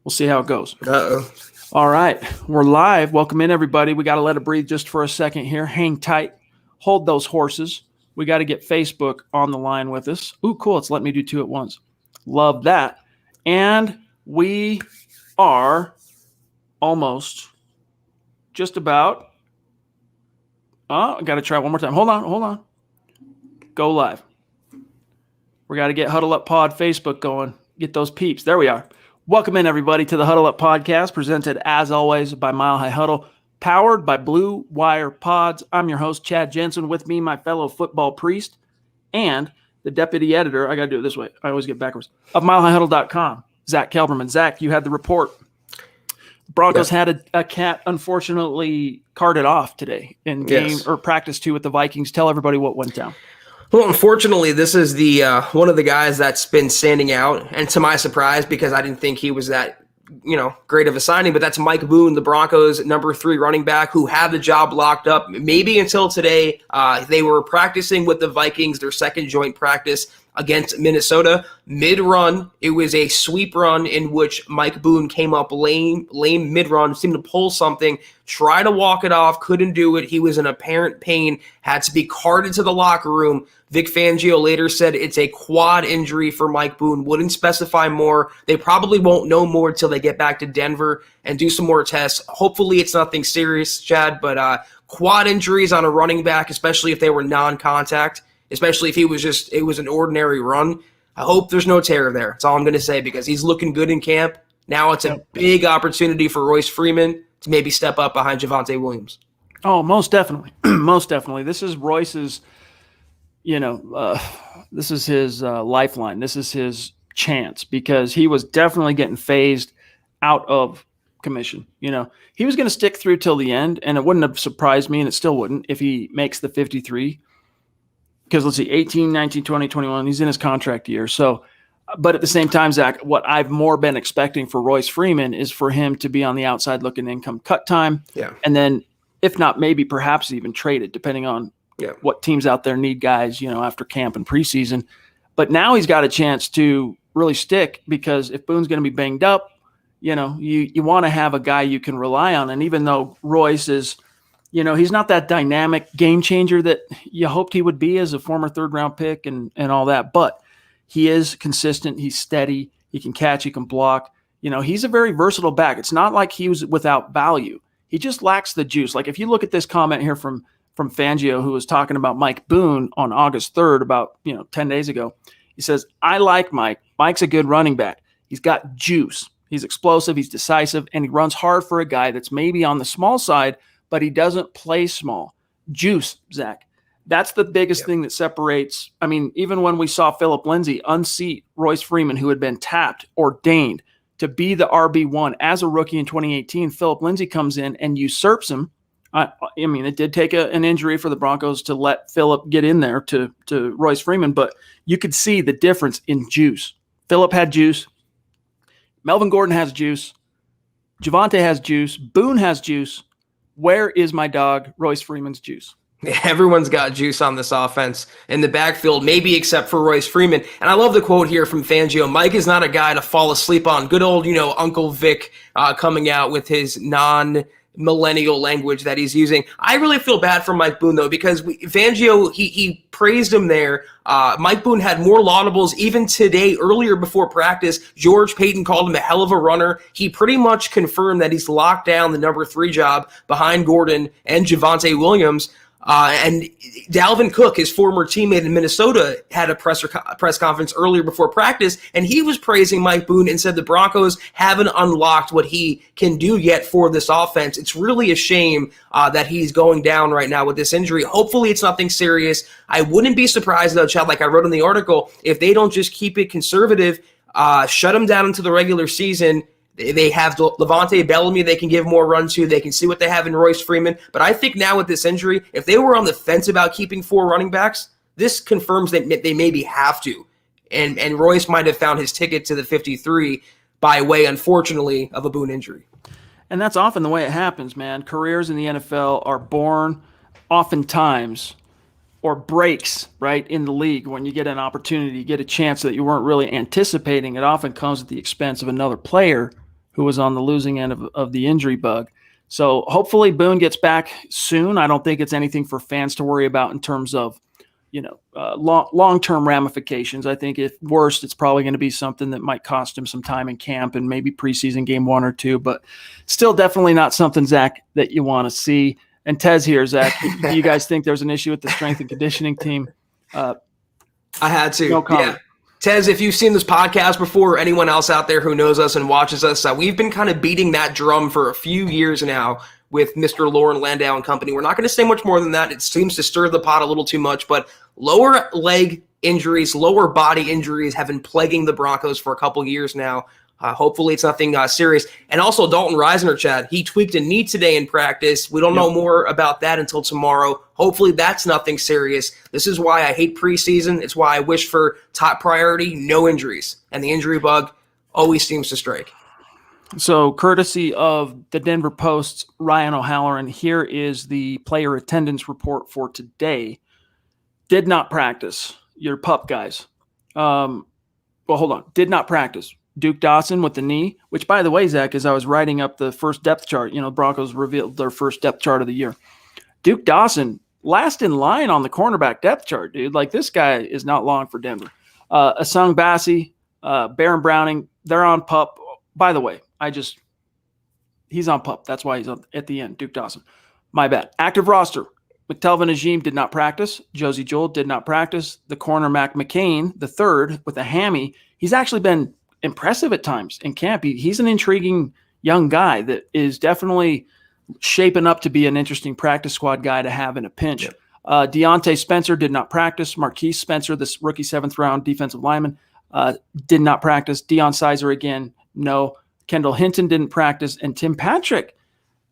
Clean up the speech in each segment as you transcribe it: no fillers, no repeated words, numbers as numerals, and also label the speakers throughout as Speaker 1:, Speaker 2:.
Speaker 1: We'll see how it goes.
Speaker 2: Uh-oh.
Speaker 1: All right, we're live. Welcome in, everybody. We got to let it breathe just for a second here. Hang tight. Hold those horses. We got to get Facebook on the line with us. Ooh, cool. It's letting me do two at once. Love that. And we are almost just about. I got to try one more time. Hold on. Go live. We got to get Huddle Up Pod Facebook going. Get those peeps. There we are. Welcome in, everybody, to the Huddle Up Podcast, presented, as always, by Mile High Huddle, powered by Blue Wire Pods. I'm your host, Chad Jensen. With me, my fellow football priest and the deputy editor, I got to do it this way, I always get backwards, of milehighhuddle.com, Zack Kelberman. Zack, you had the report. Broncos had a cat, unfortunately, carted off today in game or practice 2 with the Vikings. Tell everybody what went down.
Speaker 2: Well, unfortunately, this is the one of the guys that's been standing out, and to my surprise, because I didn't think he was that great of a signing, but that's Mike Boone, the Broncos' number 3 running back, who had the job locked up maybe until today. They were practicing with the Vikings, their second joint practice against Minnesota. Mid-run, it was a sweep run in which Mike Boone came up lame mid-run, seemed to pull something, try to walk it off, couldn't do it. He was in apparent pain, had to be carted to the locker room. Vic Fangio later said it's a quad injury for Mike Boone, wouldn't specify more. They probably won't know more until they get back to Denver and do some more tests. Hopefully it's nothing serious, Chad, but quad injuries on a running back, especially if they were non-contact, especially if it was an ordinary run. I hope there's no tear there. That's all I'm going to say, because he's looking good in camp. Now it's a big opportunity for Royce Freeman to maybe step up behind Javonte Williams.
Speaker 1: Oh, most definitely. Most definitely. This is Royce's, this is his lifeline. This is his chance, because he was definitely getting phased out of commission. He was going to stick through till the end, and it wouldn't have surprised me, and it still wouldn't, if he makes the 53. Because let's see, 18, 19, 20, 21, he's in his contract year. So, but at the same time, Zach, what I've more been expecting for Royce Freeman is for him to be on the outside looking income cut time.
Speaker 2: Yeah.
Speaker 1: And then, if not, maybe perhaps even traded, depending on what teams out there need guys, after camp and preseason. But now he's got a chance to really stick, because if Boone's going to be banged up, you want to have a guy you can rely on. And even though Royce is, he's not that dynamic game changer that you hoped he would be as a former third-round pick and all that, but he is consistent. He's steady. He can catch. He can block. He's a very versatile back. It's not like he was without value. He just lacks the juice. Like, if you look at this comment here from Fangio, who was talking about Mike Boone on August 3rd, about 10 days ago, he says, I like Mike. Mike's a good running back. He's got juice. He's explosive. He's decisive, and he runs hard for a guy that's maybe on the small side, but he doesn't play small. Juice, Zach. That's the biggest thing that separates. I mean, even when we saw Philip Lindsay unseat Royce Freeman, who had been tapped, ordained to be the RB1 as a rookie in 2018, Philip Lindsay comes in and usurps him. I mean, it did take an injury for the Broncos to let Philip get in there to Royce Freeman, but you could see the difference in juice. Philip had juice. Melvin Gordon has juice. Javonte has juice. Boone has juice. Where is my dog, Royce Freeman's juice?
Speaker 2: Everyone's got juice on this offense in the backfield, maybe except for Royce Freeman. And I love the quote here from Fangio. Mike is not a guy to fall asleep on. Good old, Uncle Vic coming out with his non-millennial language that he's using. I really feel bad for Mike Boone, though, because Fangio, he praised him there. Mike Boone had more laudables even today, earlier before practice. George Paton called him a hell of a runner. He pretty much confirmed that he's locked down the number 3 job behind Gordon and Javonte Williams. And Dalvin Cook, his former teammate in Minnesota, had a press conference earlier before practice, and he was praising Mike Boone and said the Broncos haven't unlocked what he can do yet for this offense. It's really a shame that he's going down right now with this injury. Hopefully it's nothing serious. I wouldn't be surprised, though, Chad, like I wrote in the article, if they don't just keep it conservative, shut him down into the regular season. They have Levante Bellamy they can give more run to. They can see what they have in Royce Freeman. But I think now with this injury, if they were on the fence about keeping 4 running backs, this confirms that they maybe have to. And Royce might have found his ticket to the 53 by way, unfortunately, of a Boone injury.
Speaker 1: And that's often the way it happens, man. Careers in the NFL are born oftentimes, or breaks, right, in the league when you get an opportunity, you get a chance that you weren't really anticipating. It often comes at the expense of another player who was on the losing end of the injury bug. So hopefully Boone gets back soon. I don't think it's anything for fans to worry about in terms of, long-term ramifications. I think if worst, it's probably going to be something that might cost him some time in camp and maybe preseason game 1 or 2, but still definitely not something, Zach, that you want to see. And Tez here, Zach, do you guys think there's an issue with the strength and conditioning team?
Speaker 2: I had to.
Speaker 1: No comment.
Speaker 2: Yeah. Tez, if you've seen this podcast before, or anyone else out there who knows us and watches us, we've been kind of beating that drum for a few years now with Mr. Lauren Landau and company. We're not going to say much more than that. It seems to stir the pot a little too much, but lower leg injuries, lower body injuries have been plaguing the Broncos for a couple years now. Hopefully it's nothing serious. And also Dalton Risner, Chad, he tweaked a knee today in practice. We don't know more about that until tomorrow. Hopefully that's nothing serious. This is why I hate preseason. It's why I wish for top priority, no injuries. And the injury bug always seems to strike.
Speaker 1: So courtesy of the Denver Post's Ryan O'Halloran, here is the player attendance report for today. Did not practice. Your pup guys. Hold on. Did not practice. Duke Dawson with the knee, which, by the way, Zach, as I was writing up the first depth chart, Broncos revealed their first depth chart of the year. Duke Dawson, last in line on the cornerback depth chart, dude. Like, this guy is not long for Denver. Asung Bassi, Baron Browning, they're on pup. By the way, he's on pup. That's why he's at the end. Duke Dawson. My bad. Active roster. McTelvin Ajim did not practice. Josie Jewell did not practice. The corner Mac McCain, the third, with a hammy. He's actually been impressive at times in camp. He's an intriguing young guy that is definitely shaping up to be an interesting practice squad guy to have in a pinch. Yep. Deontay Spencer did not practice. Marquise Spencer, this rookie 7th-round defensive lineman, did not practice. Deion Sizer again, no. Kendall Hinton didn't practice. And Tim Patrick,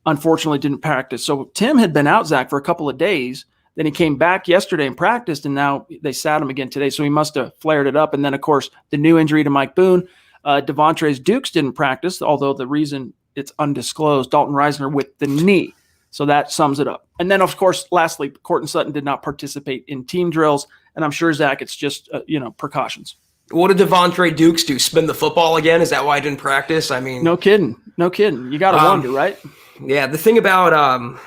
Speaker 1: unfortunately, didn't practice. So Tim had been out, Zach, for a couple of days. Then he came back yesterday and practiced, and now they sat him again today. So he must have flared it up. And then, of course, the new injury to Mike Boone. Devontae Dukes didn't practice, although the reason it's undisclosed. Dalton Risner with the knee. So that sums it up. And then, of course, lastly, Courtland Sutton did not participate in team drills. And I'm sure, Zach, it's just, precautions. What
Speaker 2: did Devontae Dukes do? Spin the football again? Is that why I didn't practice? I mean,
Speaker 1: no kidding. You got to wonder, right?
Speaker 2: Yeah. The thing about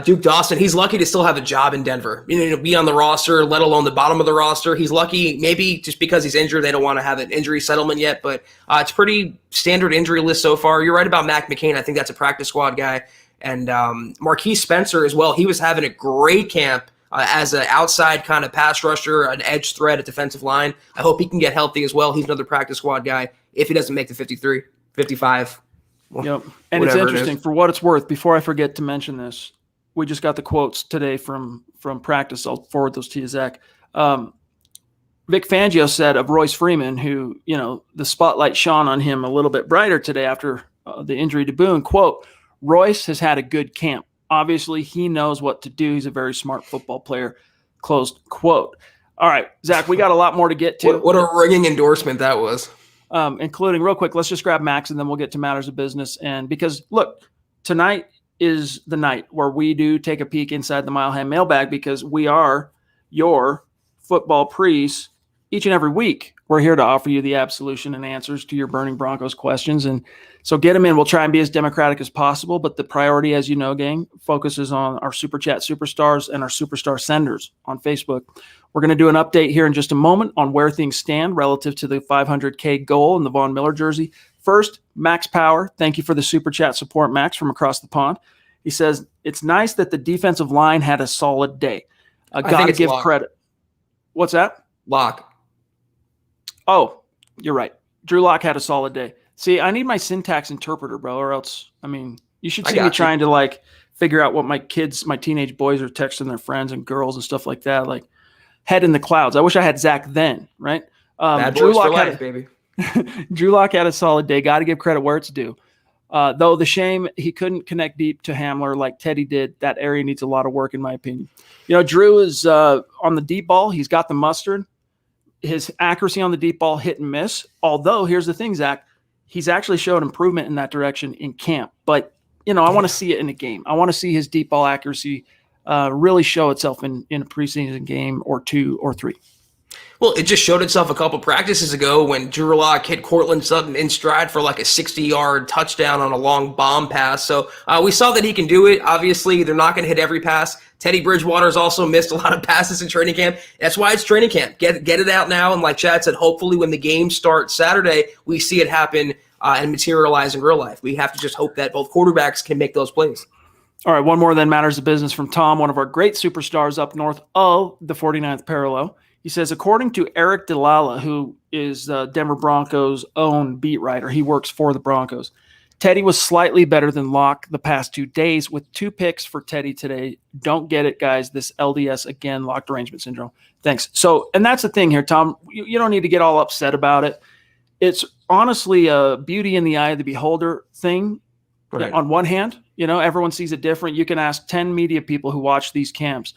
Speaker 2: Duke Dawson, he's lucky to still have a job in Denver. Be on the roster, let alone the bottom of the roster. He's lucky, maybe just because he's injured, they don't want to have an injury settlement yet. But it's pretty standard injury list so far. You're right about Mac McCain. I think that's a practice squad guy. And Marquise Spencer as well. He was having a great camp as an outside kind of pass rusher, an edge threat at defensive line. I hope he can get healthy as well. He's another practice squad guy if he doesn't make the 53, 55.
Speaker 1: Yep. And it's interesting, for what it's worth, before I forget to mention this, we just got the quotes today from practice. I'll forward those to you, Zach. Vic Fangio said of Royce Freeman, who, the spotlight shone on him a little bit brighter today after the injury to Boone, quote, Royce has had a good camp. Obviously, he knows what to do. He's a very smart football player, closed quote. All right, Zach, we got a lot more to get to.
Speaker 2: What a ringing endorsement that was.
Speaker 1: Including, real quick, let's just grab Max and then we'll get to matters of business. And because, look, tonight is the night where we do take a peek inside the Mile High mailbag, because we are your football priest each and every week. We're here to offer you the absolution and answers to your burning Broncos questions. And so get them in. We'll try and be as democratic as possible, but the priority, as you know, gang, focuses on our Super Chat superstars and our superstar senders on Facebook. We're going to do an update here in just a moment on where things stand relative to the 500K goal in the Von Miller jersey. First, Max Power. Thank you for the Super Chat support, Max, from across the pond. He says, it's nice that the defensive line had a solid day. Got to give credit. What's that?
Speaker 2: Lock.
Speaker 1: Oh, you're right. Drew Lock had a solid day. See, I need my syntax interpreter, bro, or else, you should see me trying to, figure out what my teenage boys are texting their friends and girls and stuff like that, head in the clouds. I wish I had Zach then, right?
Speaker 2: Bad boys for life, baby.
Speaker 1: Drew Lock had a solid day. Got to give credit where it's due. Though the shame he couldn't connect deep to Hamler like Teddy did. That area needs a lot of work, in my opinion. Drew is on the deep ball. He's got the mustard. His accuracy on the deep ball, hit and miss. Although, here's the thing, Zach, he's actually showed improvement in that direction in camp. But, I want to see it in a game. I want to see his deep ball accuracy really show itself in a preseason game or 2 or 3.
Speaker 2: Well, it just showed itself a couple practices ago when Drew Lock hit Cortland Sutton in stride for like a 60-yard touchdown on a long bomb pass. So we saw that he can do it. Obviously, they're not going to hit every pass. Teddy Bridgewater's also missed a lot of passes in training camp. That's why it's training camp. Get it out now. And like Chad said, hopefully when the game starts Saturday, we see it happen and materialize in real life. We have to just hope that both quarterbacks can make those plays.
Speaker 1: All right, one more then matters of business from Tom, one of our great superstars up north of the 49th parallel. He says, according to Eric DeLalla, who is Denver Broncos' own beat writer, he works for the Broncos, Teddy was slightly better than Locke the past 2 days with 2 picks for Teddy today. Don't get it, guys. This LDS, again, locked derangement syndrome. Thanks. So, and that's the thing here, Tom. You don't need to get all upset about it. It's honestly a beauty in the eye of the beholder thing. Right. On one hand, everyone sees it different. You can ask 10 media people who watch these camps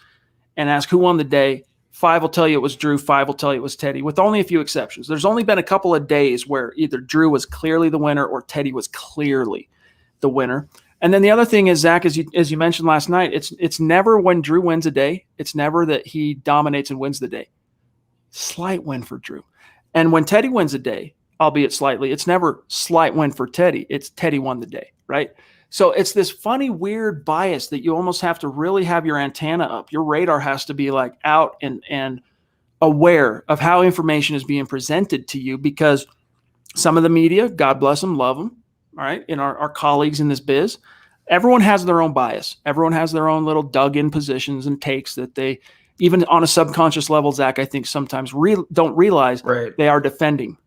Speaker 1: and ask who won the day. 5 will tell you it was Drew. 5 will tell you it was Teddy, with only a few exceptions. There's only been a couple of days where either Drew was clearly the winner or Teddy was clearly the winner. And then the other thing is, Zach, as you mentioned last night, it's never when Drew wins a day. It's never that he dominates and wins the day. Slight win for Drew. And when Teddy wins a day, albeit slightly, it's never slight win for Teddy. It's Teddy won the day, right? So it's this funny, weird bias that you almost have to really have your antenna up. Your radar has to be like out and aware of how information is being presented to you, because some of the media, God bless them, love them, all right, and our colleagues in this biz, everyone has their own bias. Everyone has their own little dug-in positions and takes that they, even on a subconscious level, Zach, I think sometimes don't realize they are defending.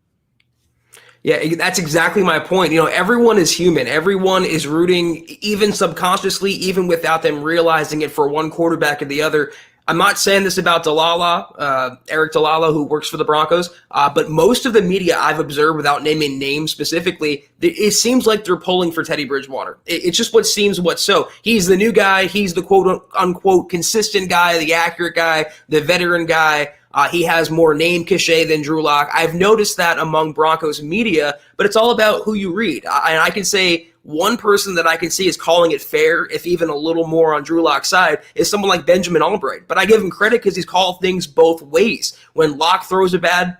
Speaker 2: Yeah, that's exactly my point. Everyone is human. Everyone is rooting, even subconsciously, even without them realizing it, for one quarterback or the other. I'm not saying this about Eric DeLalla, who works for the Broncos, but most of the media I've observed, without naming names specifically, it seems like they're pulling for Teddy Bridgewater. It's just what seems what's so. He's the new guy. He's the quote-unquote consistent guy, the accurate guy, the veteran guy. He has more name cachet than Drew Lock. I've noticed that among Broncos media, but it's all about who you read. And I can say one person that I can see is calling it fair, if even a little more on Drew Lock's side, is someone like Benjamin Albright. But I give him credit because he's called things both ways. When Lock throws a bad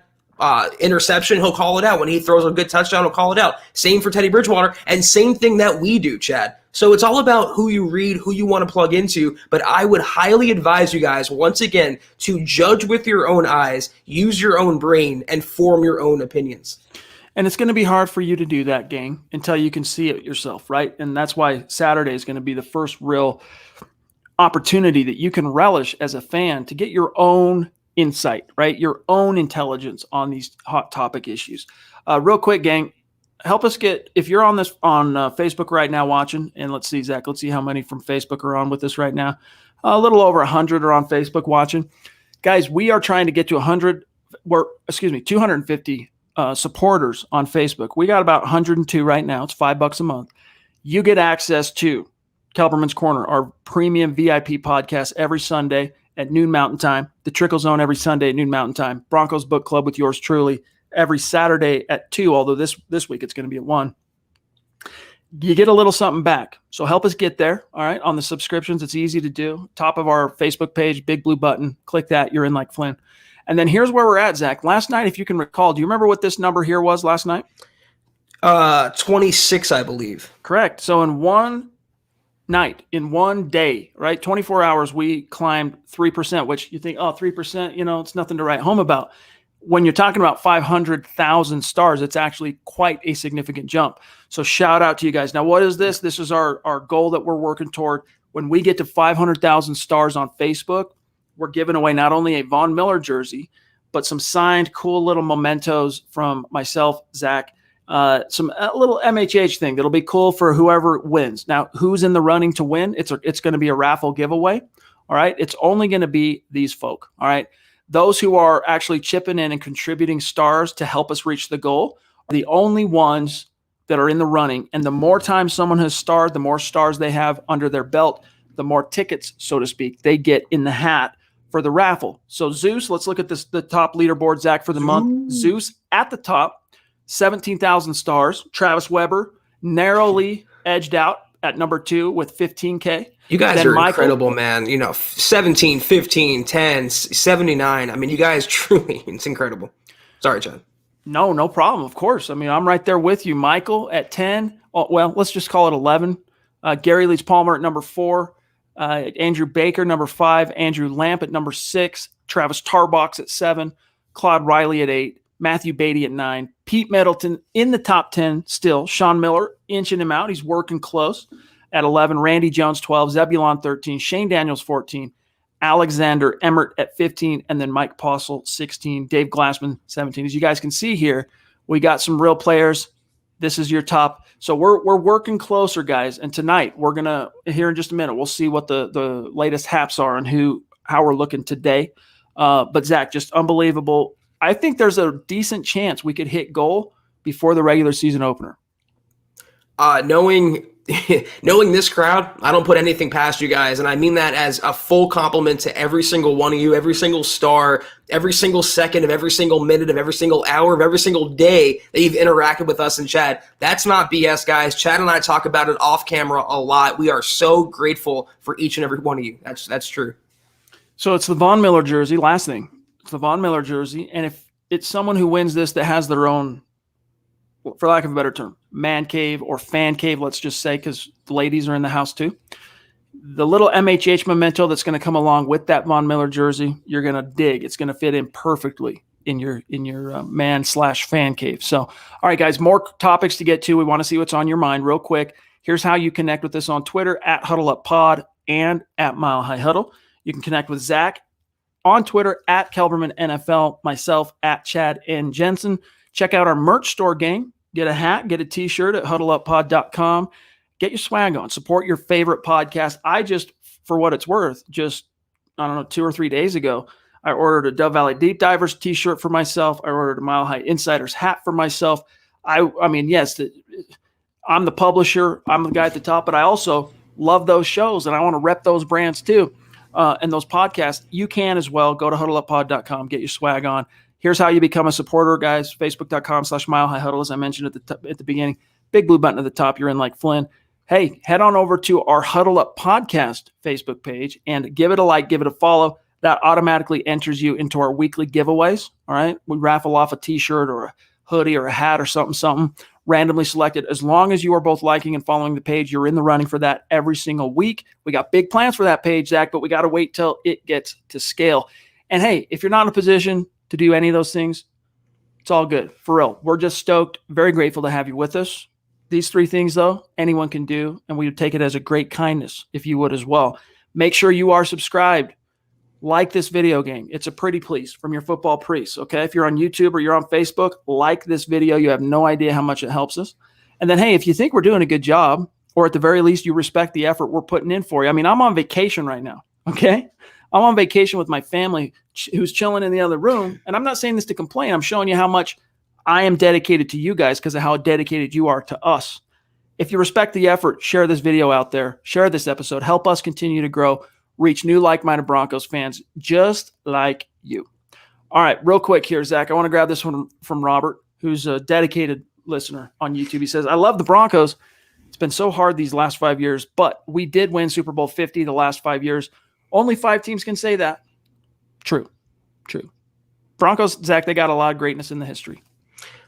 Speaker 2: interception, he'll call it out. When he throws a good touchdown, he'll call it out. Same for Teddy Bridgewater, and same thing that we do, Chad. So it's all about who you read, who you want to plug into, but I would highly advise you guys, once again, to judge with your own eyes, use your own brain, and form your own opinions.
Speaker 1: And it's going to be hard for you to do that, gang, until you can see it yourself, right? And that's why Saturday is going to be the first real opportunity that you can relish as a fan to get your own insight, right? Your own intelligence on these hot topic issues. Real quick, gang, help us get, if you're on this on Facebook right now watching, and let's see, Zach, let's see how many from Facebook are on with us right now. A little over 100 are on Facebook watching. Guys, we are trying to get to 250 supporters on Facebook. We got about 102 right now. It's $5 a month. You get access to Kelberman's Corner, our premium VIP podcast every Sunday at noon Mountain Time. The Trickle Zone every Sunday at noon Mountain Time. Broncos Book Club with yours truly every Saturday at 2, although this week it's going to be at 1. You get a little something back. So help us get there, all right? On the subscriptions, it's easy to do. Top of our Facebook page, big blue button. Click that. You're in like Flynn. And then here's where we're at, Zach. Last night, if you can recall, do you remember what this number here was last night?
Speaker 2: 26, I believe.
Speaker 1: Correct. So in one night, in one day, right, 24 hours, we climbed 3%, which you think, 3%, it's nothing to write home about. When you're talking about 500,000 stars, it's actually quite a significant jump. So shout out to you guys. Now, what is this? This is our goal that we're working toward. When we get to 500,000 stars on Facebook, we're giving away not only a Von Miller jersey, but some signed cool little mementos from myself, Zach, a little MHH thing that'll be cool for whoever wins. Now, who's in the running to win? It's going to be a raffle giveaway. All right. It's only going to be these folk. All right. Those who are actually chipping in and contributing stars to help us reach the goal are the only ones that are in the running. And the more times someone has starred, the more stars they have under their belt, the more tickets, so to speak, they get in the hat for the raffle. So Zeus, let's look at the top leaderboard, Zach, for the month. Zeus at the top, 17,000 stars. Travis Weber narrowly edged out at number 2 with 15K.
Speaker 2: You guys are incredible, man. 17, 15, 10, 79. I mean, you guys truly, it's incredible. Sorry, Chad.
Speaker 1: No problem. Of course. I mean, I'm right there with you. Michael at 10. Oh, well, let's just call it 11. Gary Leach Palmer at number 4. Andrew Baker, number 5. Andrew Lamp at number 6. Travis Tarbox at 7. Claude Riley at 8. Matthew Beatty at 9. Pete Middleton in the top 10 still. Sean Miller inching him out. He's working close at 11. Randy Jones, 12. Zebulon, 13. Shane Daniels, 14. Alexander Emmert at 15. And then Mike Postle, 16. Dave Glassman, 17. As you guys can see here, we got some real players. This is your top. So we're working closer, guys. And tonight, we're going to, here in just a minute, we'll see what the latest haps are and how we're looking today. But Zach, just unbelievable. I think there's a decent chance we could hit goal before the regular season opener.
Speaker 2: Knowing this crowd, I don't put anything past you guys, and I mean that as a full compliment to every single one of you, every single star, every single second of every single minute of every single hour of every single day that you've interacted with us in chat. That's not BS, guys. Chad and I talk about it off camera a lot. We are so grateful for each and every one of you. That's true.
Speaker 1: So it's the Von Miller jersey. Last thing, it's the Von Miller jersey, and if it's someone who wins this that has their own, for lack of a better term, man cave or fan cave, let's just say, because the ladies are in the house too. The little MHH memento that's going to come along with that Von Miller jersey, you're going to dig. It's going to fit in perfectly in your man/fan cave. So, all right, guys, more topics to get to. We want to see what's on your mind real quick. Here's how you connect with us on Twitter at HuddleUpPod and at Mile High Huddle. You can connect with Zach on Twitter at Kelberman NFL, myself at Chad and Jensen. Check out our merch store, gang. Get a hat, get a t-shirt at huddleuppod.com. Get your swag on. Support your favorite podcast. I just, for what it's worth, I don't know, 2 or 3 days ago, I ordered a Dove Valley Deep Divers t-shirt for myself. I ordered a Mile High Insiders hat for myself. I mean, yes, I'm the publisher. I'm the guy at the top, but I also love those shows, and I want to rep those brands too, and those podcasts. You can as well. Go to huddleuppod.com. Get your swag on. Here's how you become a supporter, guys. Facebook.com/Mile High Huddle, as I mentioned at the beginning. Big blue button at the top. You're in like Flynn. Hey, head on over to our Huddle Up Podcast Facebook page and give it a like, give it a follow. That automatically enters you into our weekly giveaways. All right. We raffle off a t-shirt or a hoodie or a hat or something randomly selected. As long as you are both liking and following the page, you're in the running for that every single week. We got big plans for that page, Zach, but we got to wait till it gets to scale. And hey, if you're not in a position to do any of those things, it's all good. For real. We're just stoked. Very grateful to have you with us. These 3 things, though, anyone can do, and we would take it as a great kindness if you would as well. Make sure you are subscribed. Like this video game. It's a pretty please from your football priest, okay? If you're on YouTube or you're on Facebook, like this video. You have no idea how much it helps us. And then, hey, if you think we're doing a good job, or at the very least you respect the effort we're putting in for you. I mean, I'm on vacation right now, okay? I'm on vacation with my family who's chilling in the other room. And I'm not saying this to complain. I'm showing you how much I am dedicated to you guys because of how dedicated you are to us. If you respect the effort, share this video out there. Share this episode. Help us continue to grow, reach new like-minded Broncos fans just like you. All right, real quick here, Zach. I want to grab this one from Robert, who's a dedicated listener on YouTube. He says, I love the Broncos. It's been so hard these last 5 years, but we did win Super Bowl 50 the last 5 years. Only 5 teams can say that. True. Broncos, Zach, they got a lot of greatness in the history.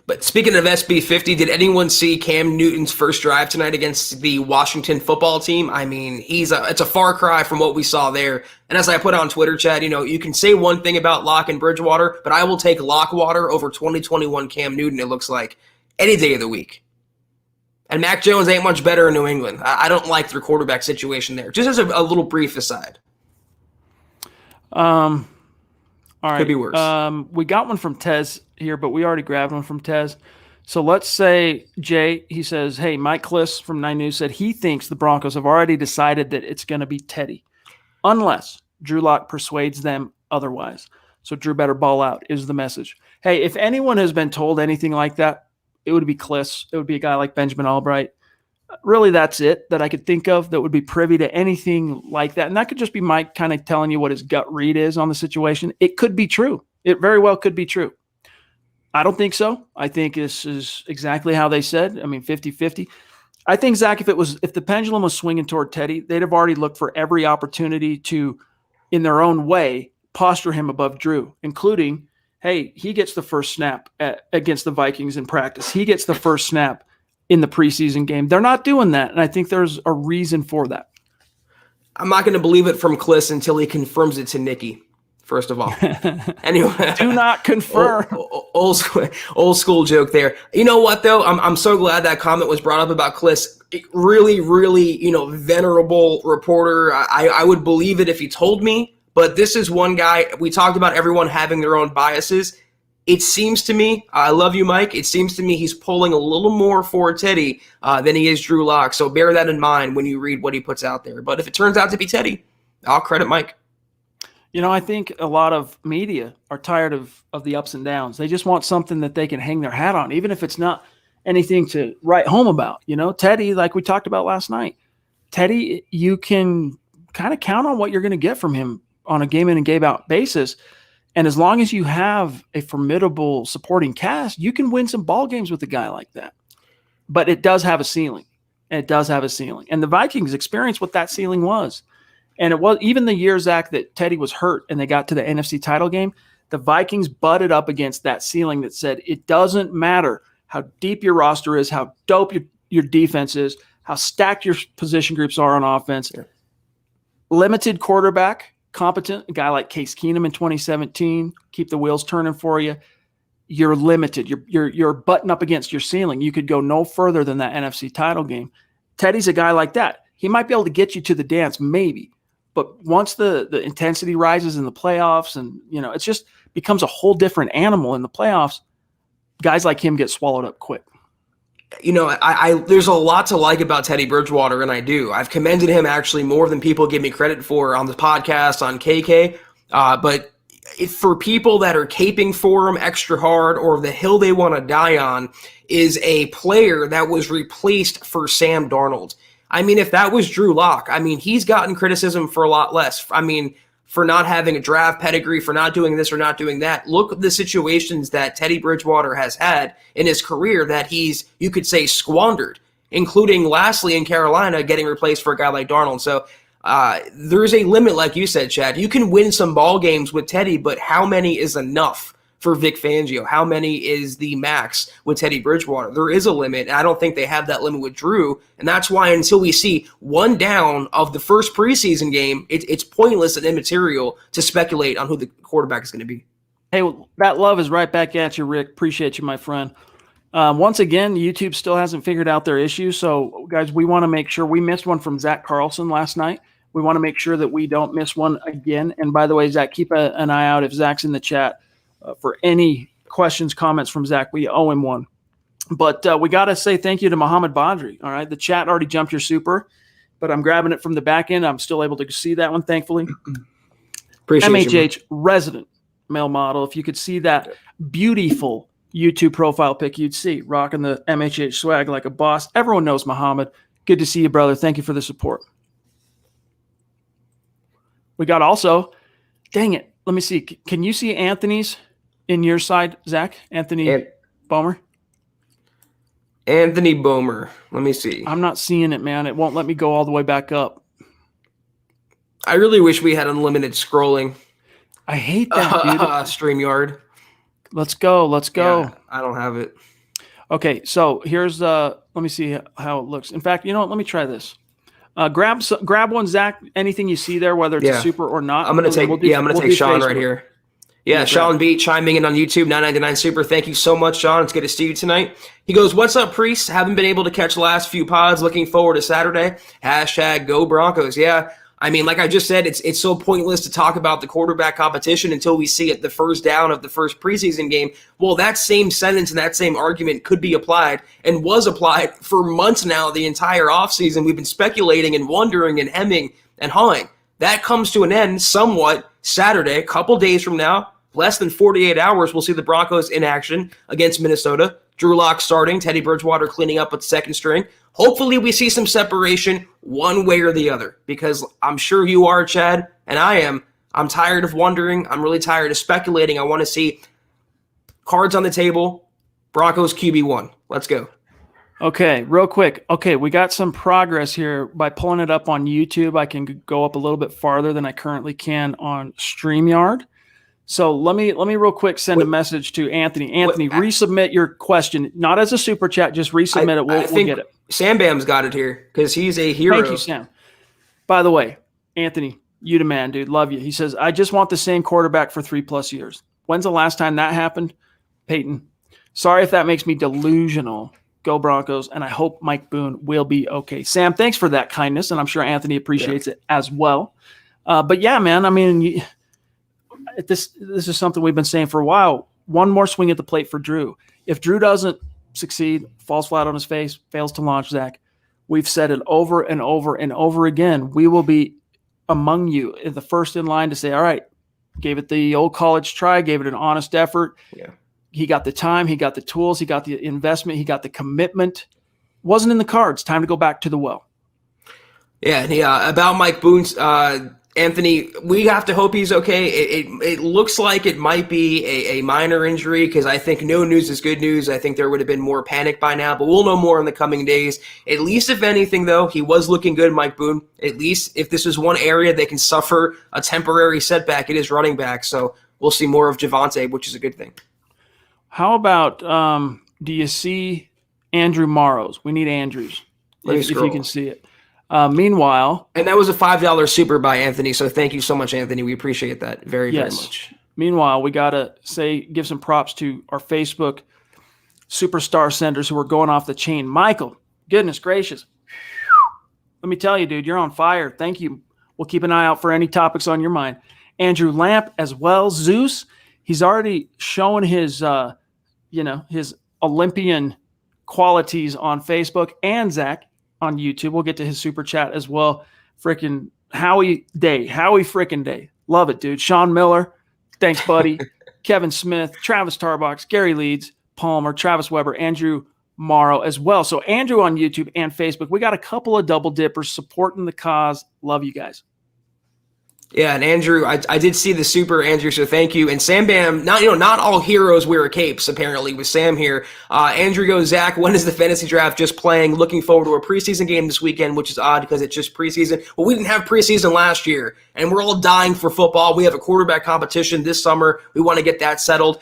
Speaker 2: But speaking of SB50, did anyone see Cam Newton's first drive tonight against the Washington football team? I mean, it's a far cry from what we saw there. And as I put on Twitter, Chad, you can say one thing about Locke and Bridgewater, but I will take Lockwater over 2021 Cam Newton, it looks like, any day of the week. And Mac Jones ain't much better in New England. I don't like their quarterback situation there. Just as a little brief aside.
Speaker 1: All right.
Speaker 2: Could be worse.
Speaker 1: We got one from Tez here, but we already grabbed one from Tez. So let's say Jay, he says, hey, Mike Kliss from 9 News said he thinks the Broncos have already decided that it's going to be Teddy, unless Drew Lock persuades them otherwise. So Drew better ball out is the message. Hey, if anyone has been told anything like that, it would be Kliss. It would be a guy like Benjamin Albright. Really, that's it that I could think of that would be privy to anything like that. And that could just be Mike kind of telling you what his gut read is on the situation. It could be true. It very well could be true. I don't think so. I think this is exactly how they said. I mean, 50-50. I think, Zach, if the pendulum was swinging toward Teddy, they'd have already looked for every opportunity to, in their own way, posture him above Drew, including, hey, he gets the first snap against the Vikings in practice. He gets the first snap in the preseason game. They're not doing that, and I think there's a reason for that.
Speaker 2: I'm not going to believe it from Kliss until he confirms it to Nikki, first of all. Anyway.
Speaker 1: Do not confirm.
Speaker 2: Old school joke there. You know what, though? I'm so glad that comment was brought up about Kliss. Really, really, venerable reporter. I would believe it if he told me, but this is one guy. We talked about everyone having their own biases. It seems to me, I love you, Mike. It seems to me he's pulling a little more for Teddy than he is Drew Lock. So bear that in mind when you read what he puts out there. But if it turns out to be Teddy, I'll credit Mike.
Speaker 1: I think a lot of media are tired of the ups and downs. They just want something that they can hang their hat on, even if it's not anything to write home about. Teddy, like we talked about last night, Teddy, you can kind of count on what you're going to get from him on a game in and game out basis. And as long as you have a formidable supporting cast, you can win some ball games with a guy like that. But it does have a ceiling. And the Vikings experienced what that ceiling was. And it was even the year, Zach, that Teddy was hurt and they got to the NFC title game, the Vikings butted up against that ceiling that said it doesn't matter how deep your roster is, how dope your defense is, how stacked your position groups are on offense. Yeah. Limited quarterback, competent, a guy like Case Keenum in 2017, keep the wheels turning for you. You're limited. You're butting up against your ceiling. You could go no further than that NFC title game. Teddy's a guy like that. He might be able to get you to the dance, maybe. But once the intensity rises in the playoffs and, it just becomes a whole different animal in the playoffs, guys like him get swallowed up quick.
Speaker 2: There's a lot to like about Teddy Bridgewater, and I do. I've commended him actually more than people give me credit for on the podcast, on KK. But for people that are caping for him extra hard or the hill they want to die on is a player that was replaced for Sam Darnold. If that was Drew Lock, he's gotten criticism for a lot less. For not having a draft pedigree, for not doing this or not doing that. Look at the situations that Teddy Bridgewater has had in his career that he's, you could say, squandered, including lastly in Carolina getting replaced for a guy like Darnold. So there's a limit, like you said, Chad. You can win some ball games with Teddy, but how many is enough for Vic Fangio? How many is the max with Teddy Bridgewater? There is a limit, and I don't think they have that limit with Drew, and that's why until we see one down of the first preseason game, it's pointless and immaterial to speculate on who the quarterback is going to be.
Speaker 1: Hey, well, that love is right back at you, Rick. Appreciate you, my friend. Once again, YouTube still hasn't figured out their issues, so guys, we want to make sure. We missed one from Zach Carlson last night. We want to make sure that we don't miss one again. And by the way, Zach, keep an eye out if Zach's in the chat. For any questions, comments from Zach, we owe him one. But we got to say thank you to Muhammad Badri. All right, the chat already jumped your super, but I'm grabbing it from the back end. I'm still able to see that one, thankfully.
Speaker 2: Appreciate
Speaker 1: MHH you, resident male model. If you could see that beautiful YouTube profile pic, you'd see rocking the MHH swag like a boss. Everyone knows Muhammad. Good to see you, brother. Thank you for the support. We got also, dang it. Let me see. Can you see Anthony's in your side, Zach? Anthony Bomer?
Speaker 2: Anthony Bomer. Let me see.
Speaker 1: I'm not seeing it, man. It won't let me go all the way back up.
Speaker 2: I really wish we had unlimited scrolling.
Speaker 1: I hate that, dude.
Speaker 2: StreamYard.
Speaker 1: Let's go.
Speaker 2: Yeah, I don't have it.
Speaker 1: Okay, so here's let me see how it looks. In fact, you know what? Let me try this. Grab one, Zach. Anything you see there, whether it's a super or not.
Speaker 2: I'm gonna take. I'm gonna take Sean Facebook right here. Yeah, Sean B chiming in on YouTube, 999 super. Thank you so much, Sean. It's good to see you tonight. He goes, "What's up, Priest? Haven't been able to catch the last few pods. Looking forward to Saturday. # Go Broncos." Yeah. Like I just said, it's so pointless to talk about the quarterback competition until we see it the first down of the first preseason game. Well, that same sentence and that same argument could be applied and was applied for months now, the entire offseason. We've been speculating and wondering and hemming and hawing. That comes to an end somewhat Saturday, a couple days from now. Less than 48 hours, we'll see the Broncos in action against Minnesota. Drew Lock starting, Teddy Bridgewater cleaning up with second string. Hopefully we see some separation one way or the other, because I'm sure you are, Chad, and I am. I'm tired of wondering. I'm really tired of speculating. I want to see cards on the table. Broncos QB1. Let's go.
Speaker 1: Okay, real quick. Okay, we got some progress here by pulling it up on YouTube. I can go up a little bit farther than I currently can on StreamYard. So let me real quick send a message to Anthony. Anthony, resubmit your question, not as a super chat, just resubmit it. We'll get it.
Speaker 2: Sam Bam's got it here because he's a hero.
Speaker 1: Thank you, Sam. By the way, Anthony, you the man, dude. Love you. He says, I just want the same quarterback for 3+ years. When's the last time that happened? Peyton. Sorry if that makes me delusional. Go Broncos, and I hope Mike Boone will be okay. Sam, thanks for that kindness, and I'm sure Anthony appreciates it as well. But yeah, man, I mean, this is something we've been saying for a while. One more swing at the plate for Drew. If Drew doesn't succeed, falls flat on his face, fails to launch, Zach, we've said it over and over and over again. We will be among you, the first in line to say, all right, gave it the old college try, gave it an honest effort.
Speaker 2: Yeah.
Speaker 1: He got the time, he got the tools, he got the investment, he got the commitment. Wasn't in the cards. Time to go back to the well.
Speaker 2: Yeah, about Mike Boone, Anthony, we have to hope he's okay. It looks like it might be a minor injury because I think no news is good news. I think there would have been more panic by now, but we'll know more in the coming days. At least, if anything, though, he was looking good, Mike Boone. At least if this is one area they can suffer a temporary setback, it is running back. So we'll see more of Javonte, which is a good thing.
Speaker 1: How about, do you see Andrew Morrow's? We need Andrews, if you can see it. Meanwhile.
Speaker 2: And that was a $5 super by Anthony, so thank you so much, Anthony. We appreciate that very much.
Speaker 1: Meanwhile, we got to give some props to our Facebook superstar senders who are going off the chain. Michael, goodness gracious. Let me tell you, dude, you're on fire. Thank you. We'll keep an eye out for any topics on your mind. Andrew Lamp as well. Zeus, he's already shown his his Olympian qualities on Facebook, and Zach on YouTube. We'll get to his super chat as well. Freaking Howie freaking Day. Love it, dude. Sean Miller, thanks, buddy. Kevin Smith, Travis Tarbox, Gary Leeds, Palmer, Travis Weber, Andrew Morrow as well. So Andrew on YouTube and Facebook. We got a couple of double dippers supporting the cause. Love you guys.
Speaker 2: Yeah, and Andrew, I did see the super, Andrew, so thank you. And Sam Bam, not all heroes wear capes, apparently, with Sam here. Andrew goes, Zach, when is the fantasy draft just playing? Looking forward to a preseason game this weekend, which is odd because it's just preseason. Well, we didn't have preseason last year, and we're all dying for football. We have a quarterback competition this summer. We want to get that settled.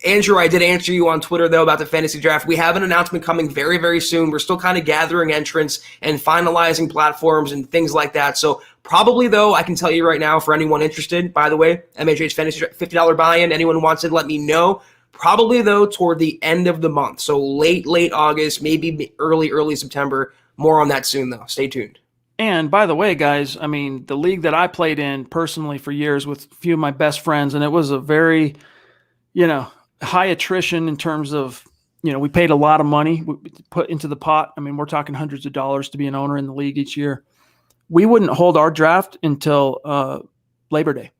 Speaker 2: Andrew, I did answer you on Twitter, though, about the fantasy draft. We have an announcement coming very, very soon. We're still kind of gathering entrants and finalizing platforms and things like that. So probably, though, I can tell you right now, for anyone interested, by the way, MHH Fantasy $50 buy-in, anyone who wants it, let me know. Probably, though, toward the end of the month. So late August, maybe early September. More on that soon, though. Stay tuned.
Speaker 1: And by the way, guys, I mean, the league that I played in personally for years with a few of my best friends, and it was a very, high attrition in terms of, we paid a lot of money we put into the pot. I mean, we're talking hundreds of dollars to be an owner in the league each year. We wouldn't hold our draft until Labor Day,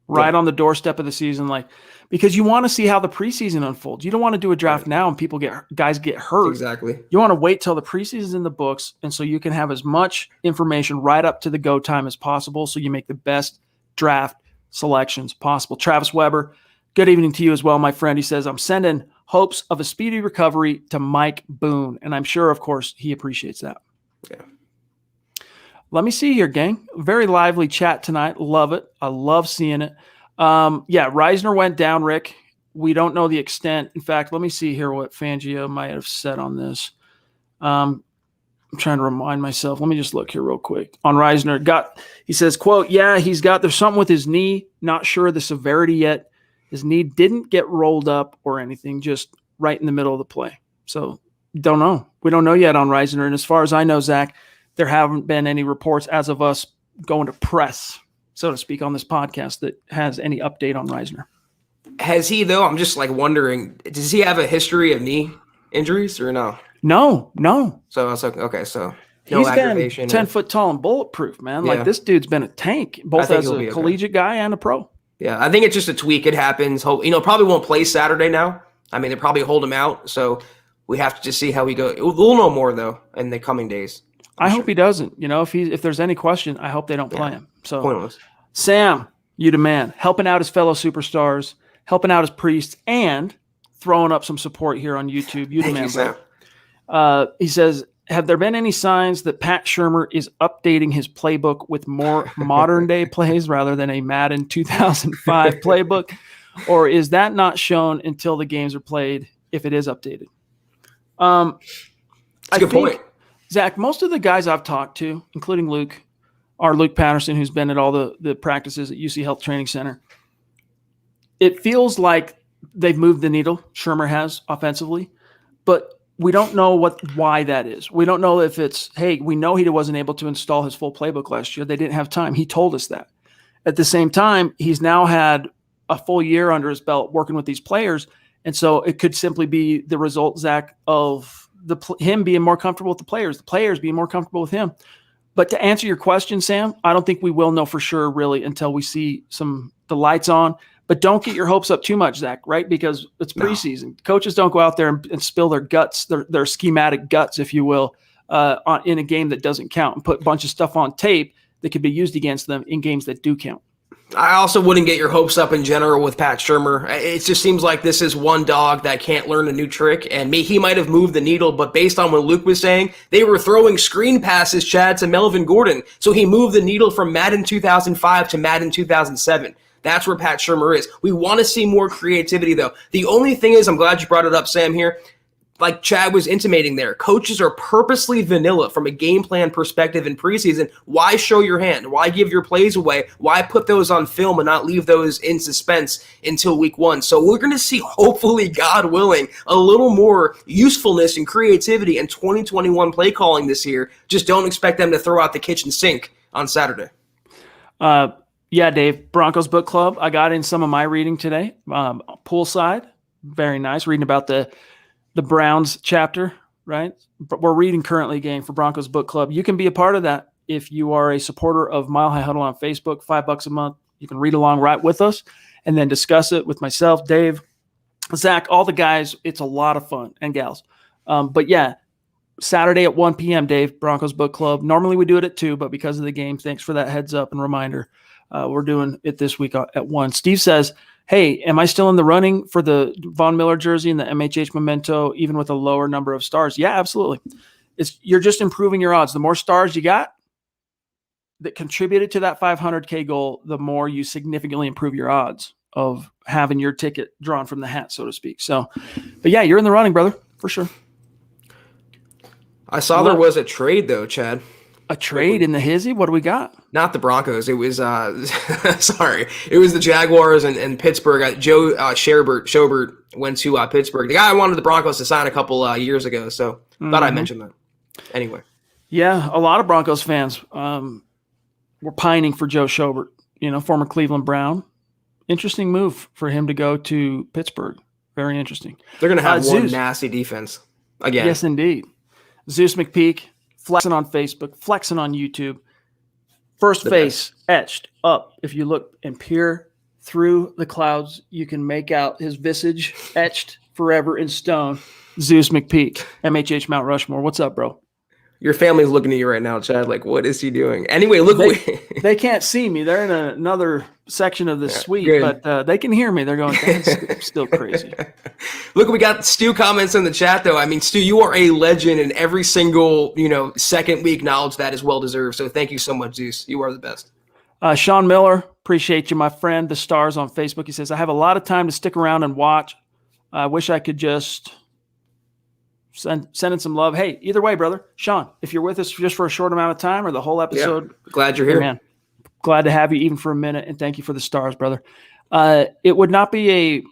Speaker 1: right on the doorstep of the season, because you want to see how the preseason unfolds. You don't want to do a draft now and guys get hurt.
Speaker 2: Exactly.
Speaker 1: You want to wait till the preseason's in the books, and so you can have as much information right up to the go time as possible, so you make the best draft selections possible. Travis Weber, good evening to you as well, my friend. He says, I'm sending hopes of a speedy recovery to Mike Boone. And I'm sure, of course, he appreciates that.
Speaker 2: Yeah.
Speaker 1: Let me see here, gang. Very lively chat tonight. Love it. I love seeing it. Reisner went down, Rick. We don't know the extent. In fact, let me see here what Fangio might have said on this. I'm trying to remind myself. Let me just look here real quick. On Reisner, he says, quote, there's something with his knee. Not sure the severity yet. His knee didn't get rolled up or anything, just right in the middle of the play. So don't know. We don't know yet on Reisner. And as far as I know, Zach, there haven't been any reports as of us going to press, so to speak, on this podcast that has any update on Reisner.
Speaker 2: Has he, though? I'm just wondering, does he have a history of knee injuries or no?
Speaker 1: No.
Speaker 2: So it's okay. So
Speaker 1: no aggravation. He's 10 foot tall and bulletproof, man. Yeah. This dude's been a tank, both as a collegiate guy and a pro.
Speaker 2: Yeah, I think it's just a tweak. It happens. Probably won't play Saturday now. I mean, they probably hold him out. So we have to just see how we go. We'll know more, though, in the coming days.
Speaker 1: I hope he doesn't. If there's any question, I hope they don't play him. So
Speaker 2: pointless.
Speaker 1: Sam, you the man, helping out his fellow superstars, helping out his priests, and throwing up some support here on YouTube. You the man, bro. He says, have there been any signs that Pat Shurmur is updating his playbook with more modern day plays rather than a Madden 2005 playbook? Or is that not shown until the games are played if it is updated?
Speaker 2: That's a good point.
Speaker 1: Zach, most of the guys I've talked to, including Luke Patterson, who's been at all the practices at UC Health Training Center, it feels like they've moved the needle, Shurmur has, offensively, but we don't know why that is. We don't know if it's, hey, we know he wasn't able to install his full playbook last year. They didn't have time. He told us that. At the same time, he's now had a full year under his belt working with these players, and so it could simply be the result, Zach, of him being more comfortable with the players being more comfortable with him. But to answer your question, Sam, I don't think we will know for sure really until we see the lights on. But don't get your hopes up too much, Zach, right? Because it's preseason. No. Coaches don't go out there and spill their guts, their schematic guts, if you will, in a game that doesn't count and put a bunch of stuff on tape that could be used against them in games that do count.
Speaker 2: I also wouldn't get your hopes up in general with Pat Shurmur. It just seems like this is one dog that can't learn a new trick, and he might have moved the needle, but based on what Luke was saying, they were throwing screen passes, Chad, to Melvin Gordon, so he moved the needle from Madden 2005 to Madden 2007. That's where Pat Shurmur is. We want to see more creativity, though. The only thing is, I'm glad you brought it up, Sam, here. Like Chad was intimating there, coaches are purposely vanilla from a game plan perspective in preseason. Why show your hand? Why give your plays away? Why put those on film and not leave those in suspense until week one? So we're going to see, hopefully, God willing, a little more usefulness and creativity in 2021 play calling this year. Just don't expect them to throw out the kitchen sink on Saturday.
Speaker 1: Yeah, Dave, Broncos Book Club. I got in some of my reading today. Poolside, very nice. Reading about the Browns chapter, right? But we're reading currently, gang, for Broncos Book Club. You can be a part of that if you are a supporter of Mile High Huddle on Facebook, $5 a month. You can read along right with us and then discuss it with myself, Dave, Zach, all the guys. It's a lot of fun, and gals. But yeah, Saturday at 1 p.m., Dave, Broncos Book Club. Normally we do it at 2, but because of the game, thanks for that heads up and reminder. We're doing it this week at 1. Steve says, hey, am I still in the running for the Von Miller jersey and the MHH memento, even with a lower number of stars? Yeah, absolutely. You're just improving your odds. The more stars you got that contributed to that 500K goal, the more you significantly improve your odds of having your ticket drawn from the hat, so to speak. So, but yeah, you're in the running, brother, for sure.
Speaker 2: I saw there was a trade, though, Chad.
Speaker 1: A trade in the hizzy? What do we got?
Speaker 2: Not the Broncos. It was sorry. It was the Jaguars and Pittsburgh. Joe Schobert went to Pittsburgh. The guy I wanted the Broncos to sign a couple years ago, so thought I'd mention that. Anyway.
Speaker 1: Yeah, a lot of Broncos fans were pining for Joe Schobert, former Cleveland Brown. Interesting move for him to go to Pittsburgh. Very interesting.
Speaker 2: They're going to have one nasty defense again.
Speaker 1: Yes, indeed. Zeus McPeak. Flexing on Facebook, flexing on YouTube. First face etched up. If you look and peer through the clouds, you can make out his visage etched forever in stone. Zeus McPeak, MHH Mount Rushmore. What's up, bro?
Speaker 2: Your family's looking at you right now, Chad. Like, what is he doing? Anyway, look.
Speaker 1: They can't see me. They're in another section of the suite, good. But they can hear me. They're going, that's still crazy.
Speaker 2: Look, we got Stu comments in the chat, though. I mean, Stu, you are a legend, and every single, second we acknowledge that is well-deserved. So thank you so much, Zeus. You are the best. Sean
Speaker 1: Miller, appreciate you, my friend. The Stars on Facebook. He says, I have a lot of time to stick around and watch. I wish I could just sending some love. Hey, either way, brother. Sean, if you're with us just for a short amount of time or the whole episode.
Speaker 2: Yeah, glad you're here.
Speaker 1: Man, glad to have you even for a minute, and thank you for the stars, brother. It would not be a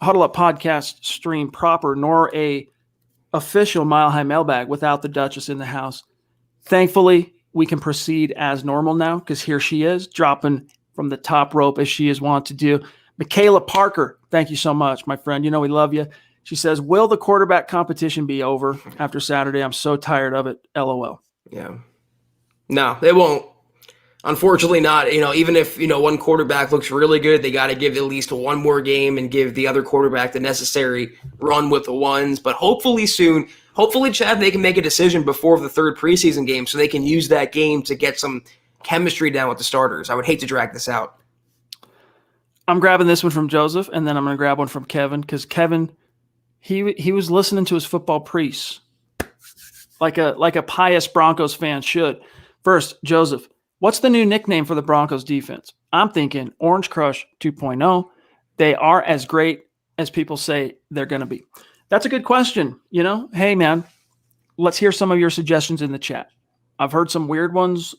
Speaker 1: Huddle Up podcast stream proper, nor a official Mile High Mailbag without the Duchess in the house. Thankfully, we can proceed as normal now because here she is, dropping from the top rope as she is wont to do. Michaela Parker, thank you so much, my friend. We love you. She says, will the quarterback competition be over after Saturday? I'm so tired of it. LOL.
Speaker 2: Yeah. No, they won't. Unfortunately not. Even if, one quarterback looks really good, they got to give at least one more game and give the other quarterback the necessary run with the ones. But hopefully soon, Chad, they can make a decision before the third preseason game so they can use that game to get some chemistry down with the starters. I would hate to drag this out.
Speaker 1: I'm grabbing this one from Joseph, and then I'm going to grab one from Kevin because Kevin – He was listening to his football priests like a pious Broncos fan should. First, Joseph, what's the new nickname for the Broncos defense? I'm thinking Orange Crush 2.0. They are as great as people say they're going to be. That's a good question. Hey, man, let's hear some of your suggestions in the chat. I've heard some weird ones.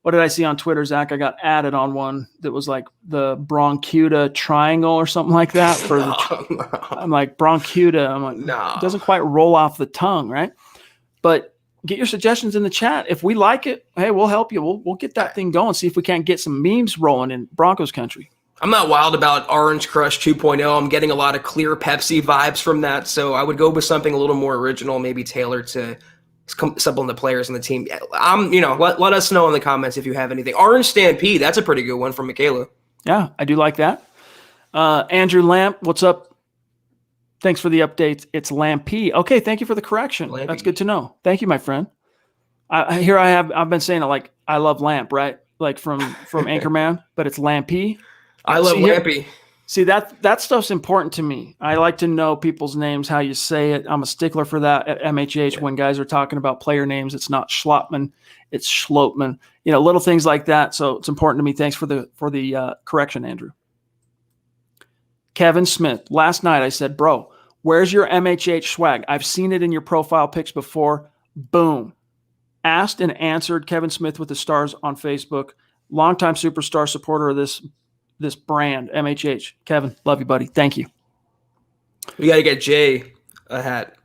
Speaker 1: What did I see on Twitter, Zach? I got added on one that was like the Bronchuda triangle or something like that. I'm like, Bronchuda. I'm like, no. It doesn't quite roll off the tongue, right? But get your suggestions in the chat. If we like it, hey, we'll help you. We'll get that thing going. See if we can't get some memes rolling in Broncos country. I'm not wild about Orange Crush 2.0. I'm getting a lot of Clear Pepsi vibes from that. So I would go with something a little more original, maybe tailored to some of the players on the team. Let us know in the comments if you have anything. Orange Stampede, that's a pretty good one from Michaela. Yeah, I do like that. Andrew Lamp, what's up? Thanks for the updates. It's Lampy. Okay, thank you for the correction. Lampy. That's good to know. Thank you, my friend. I've been saying it like I love Lamp, right? Like from Anchorman, but it's Lampy. I love Lampy. See, that stuff's important to me. I like to know people's names, how you say it. I'm a stickler for that at MHH. Yeah. When guys are talking about player names, it's not Schlotman, it's Schlotman. Little things like that. So it's important to me. Thanks for the correction, Andrew. Kevin Smith. Last night I said, bro, where's your MHH swag? I've seen it in your profile pics before. Boom. Asked and answered, Kevin Smith with the stars on Facebook. Longtime superstar supporter of this brand, MHH. Kevin, love you, buddy. Thank you. We got to get Jay a hat.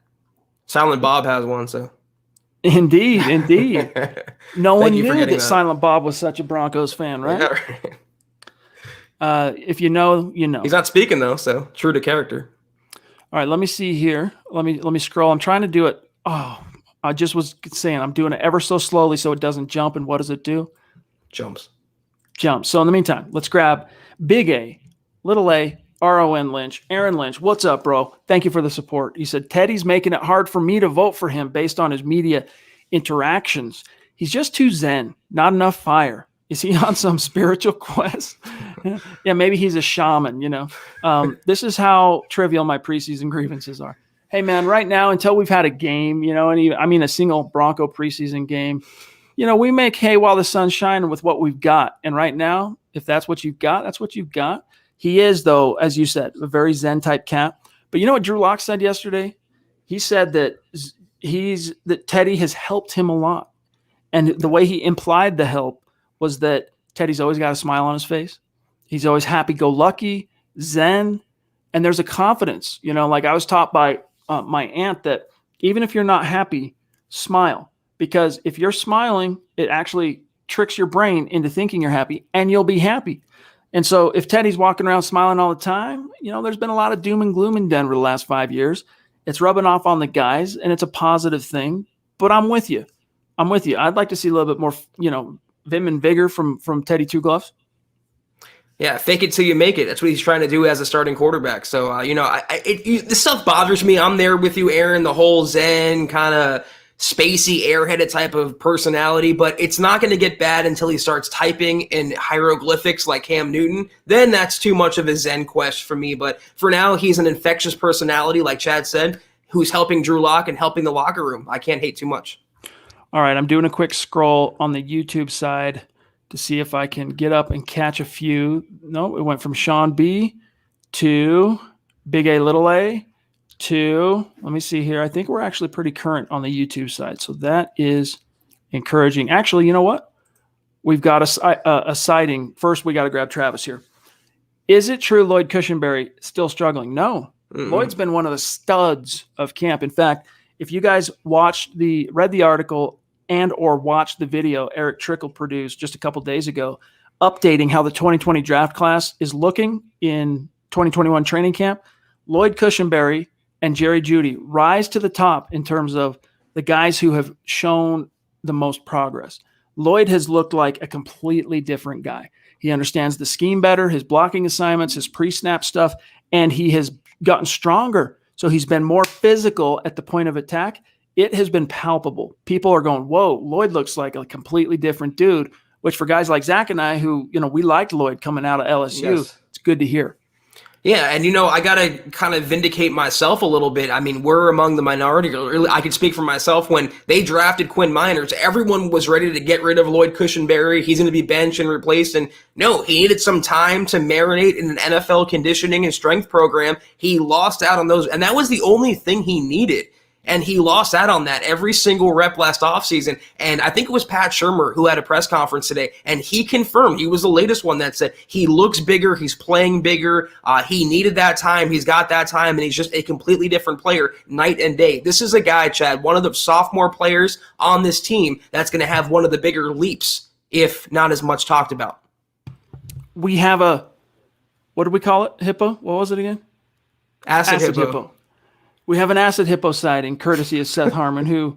Speaker 1: Silent Bob has one, so. Indeed. No one knew that Silent Bob was such a Broncos fan, right? Yeah, right. If you know, you know. He's not speaking, though, so true to character. All right, let me see here. Let me scroll. I'm trying to do it. Oh, I just was saying I'm doing it ever so slowly so it doesn't jump. And what does it do? Jumps. So in the meantime, let's grab Big A, Little A, RON Lynch, Aaron Lynch. What's up, bro? Thank you for the support. He said, Teddy's making it hard for me to vote for him based on his media interactions. He's just too zen, not enough fire. Is he on some spiritual quest? Yeah, maybe he's a shaman, This is how trivial my preseason grievances are. Hey, man, right now, until we've had a game, a single Bronco preseason game, we make hay while the sun's shining with what we've got. And right now, if that's what you've got, that's what you've got. He is, though, as you said, a very zen type cat. But you know what Drew Lock said yesterday? He said that Teddy has helped him a lot. And the way he implied the help was that Teddy's always got a smile on his face. He's always happy-go-lucky, zen, and there's a confidence. Like I was taught by my aunt that even if you're not happy, smile. Because if you're smiling, it actually tricks your brain into thinking you're happy, and you'll be happy. And so if Teddy's walking around smiling all the time, there's been a lot of doom and gloom in Denver the last 5 years. It's rubbing off on the guys, and it's a positive thing. But I'm with you. I'd like to see a little bit more, vim and vigor from Teddy Two Gloves. Yeah, fake it till you make it. That's what he's trying to do as a starting quarterback. So, this stuff bothers me. I'm there with you, Aaron, the whole zen kind of spacey, airheaded type of personality, but it's not going to get bad until he starts typing in hieroglyphics like Cam Newton. Then that's too much of a zen quest for me. But for now, he's an infectious personality, like Chad said, who's helping Drew Lock and helping the locker room. I can't hate too much. All right, I'm doing a quick scroll on the YouTube side to see if I can get up and catch a few. No, it went from Sean B to Big A, Little A to, let me see here. I think we're actually pretty current on the YouTube side. So that is encouraging. Actually, you know what? We've got a sighting. First, we got to grab Travis here. Is it true Lloyd Cushenberry still struggling? No. Mm-mm. Lloyd's been one of the studs of camp. In fact, if you guys read the article and or watched the video Eric Trickle produced just a couple days ago, updating how the 2020 draft class is looking in 2021 training camp, Lloyd Cushenberry and Jerry Jeudy rise to the top in terms of the guys who have shown the most progress. Lloyd has looked like a completely different guy. He understands the scheme better, his blocking assignments, his pre-snap stuff, and he has gotten stronger. So he's been more physical at the point of attack. It has been palpable. People are going, whoa, Lloyd looks like a completely different dude, which for guys like Zach and I who, we liked Lloyd coming out of LSU, yes. It's good to hear.
Speaker 2: Yeah, and I got to kind of vindicate myself a little bit. I mean, we're among the minority. I can speak for myself. When they drafted Quinn Miners, everyone was ready to get rid of Lloyd Cushenberry. He's going to be benched and replaced. And no, he needed some time to marinate in an NFL conditioning and strength program. He lost out on those, and that was the only thing he needed. And he lost out on that every single rep last offseason. And I think it was Pat Shurmur who had a press conference today, and he confirmed, he was the latest one that said he looks bigger, he's playing bigger, he needed that time, he's got that time, and he's just a completely different player night and day. This is a guy, Chad, one of the sophomore players on this team that's going to have one of the bigger leaps, if not as much talked about.
Speaker 1: We have what do we call it? Hippo? What was it again?
Speaker 2: Acid hippo.
Speaker 1: We have an acid hippo sighting, courtesy of Seth Harmon, who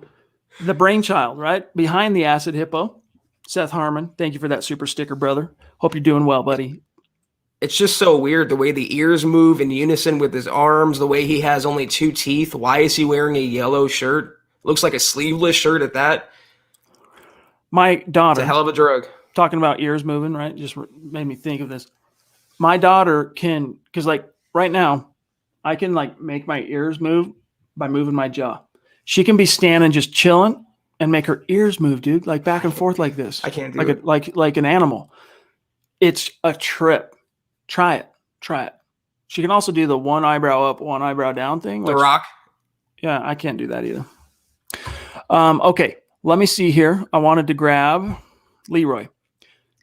Speaker 1: the brainchild, right? Behind the acid hippo. Seth Harmon, thank you for that super sticker, brother. Hope you're doing well, buddy.
Speaker 2: It's just so weird the way the ears move in unison with his arms, the way he has only 2 teeth. Why is he wearing a yellow shirt? Looks like a sleeveless shirt at that.
Speaker 1: My daughter.
Speaker 2: It's a hell of a drug.
Speaker 1: Talking about ears moving, right? Just made me think of this. My daughter can, because like right now, I can like make my ears move by moving my jaw. She can be standing just chilling and make her ears move, dude, like back and forth like this.
Speaker 2: I can't do
Speaker 1: it. Like an animal. It's a trip. Try it. She can also do the one eyebrow up, one eyebrow down thing.
Speaker 2: The Rock.
Speaker 1: Yeah, I can't do that either. Okay, let me see here. I wanted to grab Leroy,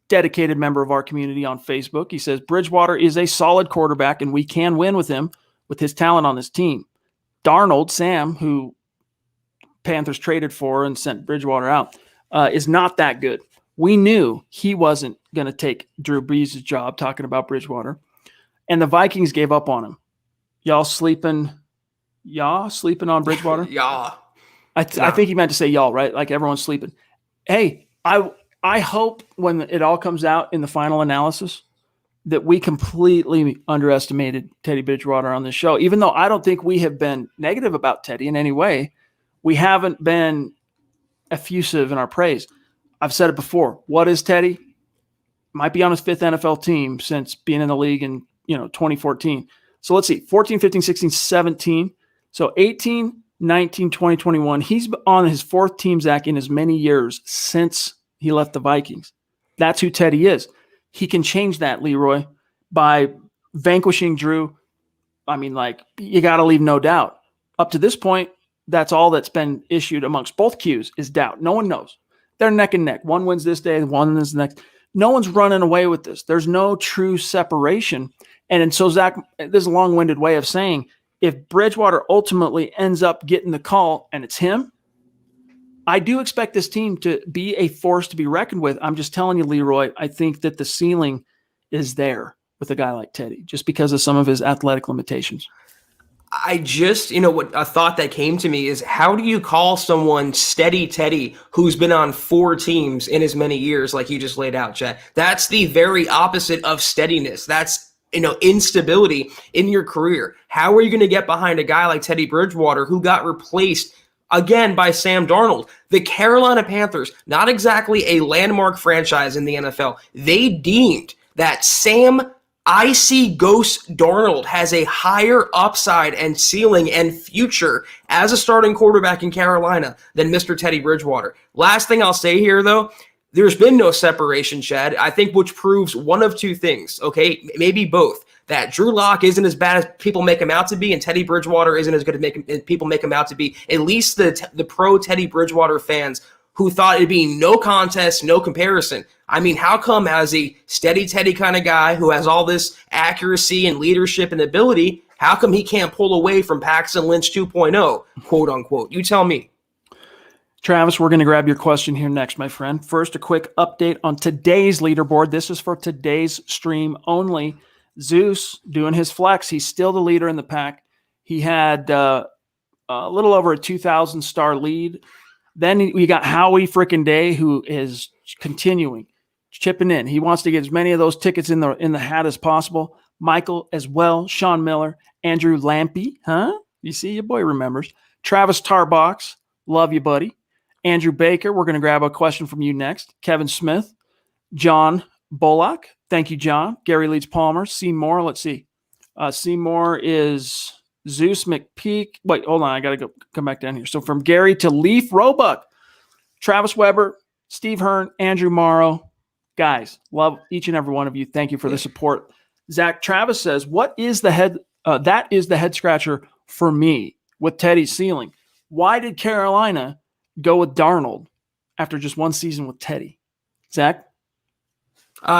Speaker 1: dedicated member of our community on Facebook. He says, Bridgewater is a solid quarterback and we can win with him with his talent on this team. Darnold, Sam, who Panthers traded for and sent Bridgewater out, is not that good. We knew he wasn't going to take Drew Brees' job, talking about Bridgewater, and the Vikings gave up on him. Y'all sleeping on Bridgewater?
Speaker 2: Yeah.
Speaker 1: I think he meant to say y'all, right? Like everyone's sleeping. Hey, I hope when it all comes out in the final analysis that we completely underestimated Teddy Bridgewater on this show. Even though I don't think we have been negative about Teddy in any way, we haven't been effusive in our praise. I've said it before. What is Teddy? Might be on his 5th NFL team since being in the league in 2014. So let's see, 14, 15, 16, 17. So 18, 19, 20, 21. He's on his 4th team, Zach, in as many years since he left the Vikings. That's who Teddy is. He can change that, Leroy, by vanquishing Drew. I mean, like, you got to leave no doubt. Up to this point, that's all that's been issued amongst both Qs is doubt. No one knows. They're neck and neck. One wins this day, one wins the next. No one's running away with this. There's no true separation. And so, Zach, this is a long-winded way of saying, if Bridgewater ultimately ends up getting the call and it's him, I do expect this team to be a force to be reckoned with. I'm just telling you, Leroy, I think that the ceiling is there with a guy like Teddy, just because of some of his athletic limitations.
Speaker 2: I just, what a thought that came to me is, how do you call someone steady Teddy who's been on 4 teams in as many years like you just laid out, Chad? That's the very opposite of steadiness. That's, instability in your career. How are you going to get behind a guy like Teddy Bridgewater who got replaced again by Sam Darnold? The Carolina Panthers, not exactly a landmark franchise in the NFL, they deemed that Sam Icy Ghost Darnold has a higher upside and ceiling and future as a starting quarterback in Carolina than Mr. Teddy Bridgewater. Last thing I'll say here, though, there's been no separation, Chad, I think, which proves one of 2 things, okay? Maybe both. That Drew Lock isn't as bad as people make him out to be, and Teddy Bridgewater isn't as good as people make him out to be. At least the pro Teddy Bridgewater fans who thought it'd be no contest, no comparison. I mean, how come as a steady Teddy kind of guy who has all this accuracy and leadership and ability, how come he can't pull away from Paxton Lynch 2.0, quote unquote? You tell me.
Speaker 1: Travis, we're going to grab your question here next, my friend. First, a quick update on today's leaderboard. This is for today's stream only. Zeus doing his flex. He's still the leader in the pack. He had a little over a 2,000 star lead. Then we got Howie frickin' Day, who is continuing, chipping in. He wants to get as many of those tickets in the hat as possible. Michael as well. Sean Miller. Andrew Lampy. Huh? You see, your boy remembers. Travis Tarbox. Love you, buddy. Andrew Baker. We're going to grab a question from you next. Kevin Smith. John Bullock. Thank you, John. Gary Leeds Palmer. Seymour. Let's see. Seymour is Zeus McPeak. Wait, hold on. I got to come back down here. So from Gary to Leaf Roebuck, Travis Weber, Steve Hearn, Andrew Morrow. Guys, love each and every one of you. Thank you for the support. Zach Travis says, what is the head? That is the head scratcher for me with Teddy's ceiling. Why did Carolina go with Darnold after just one season with Teddy? Zach?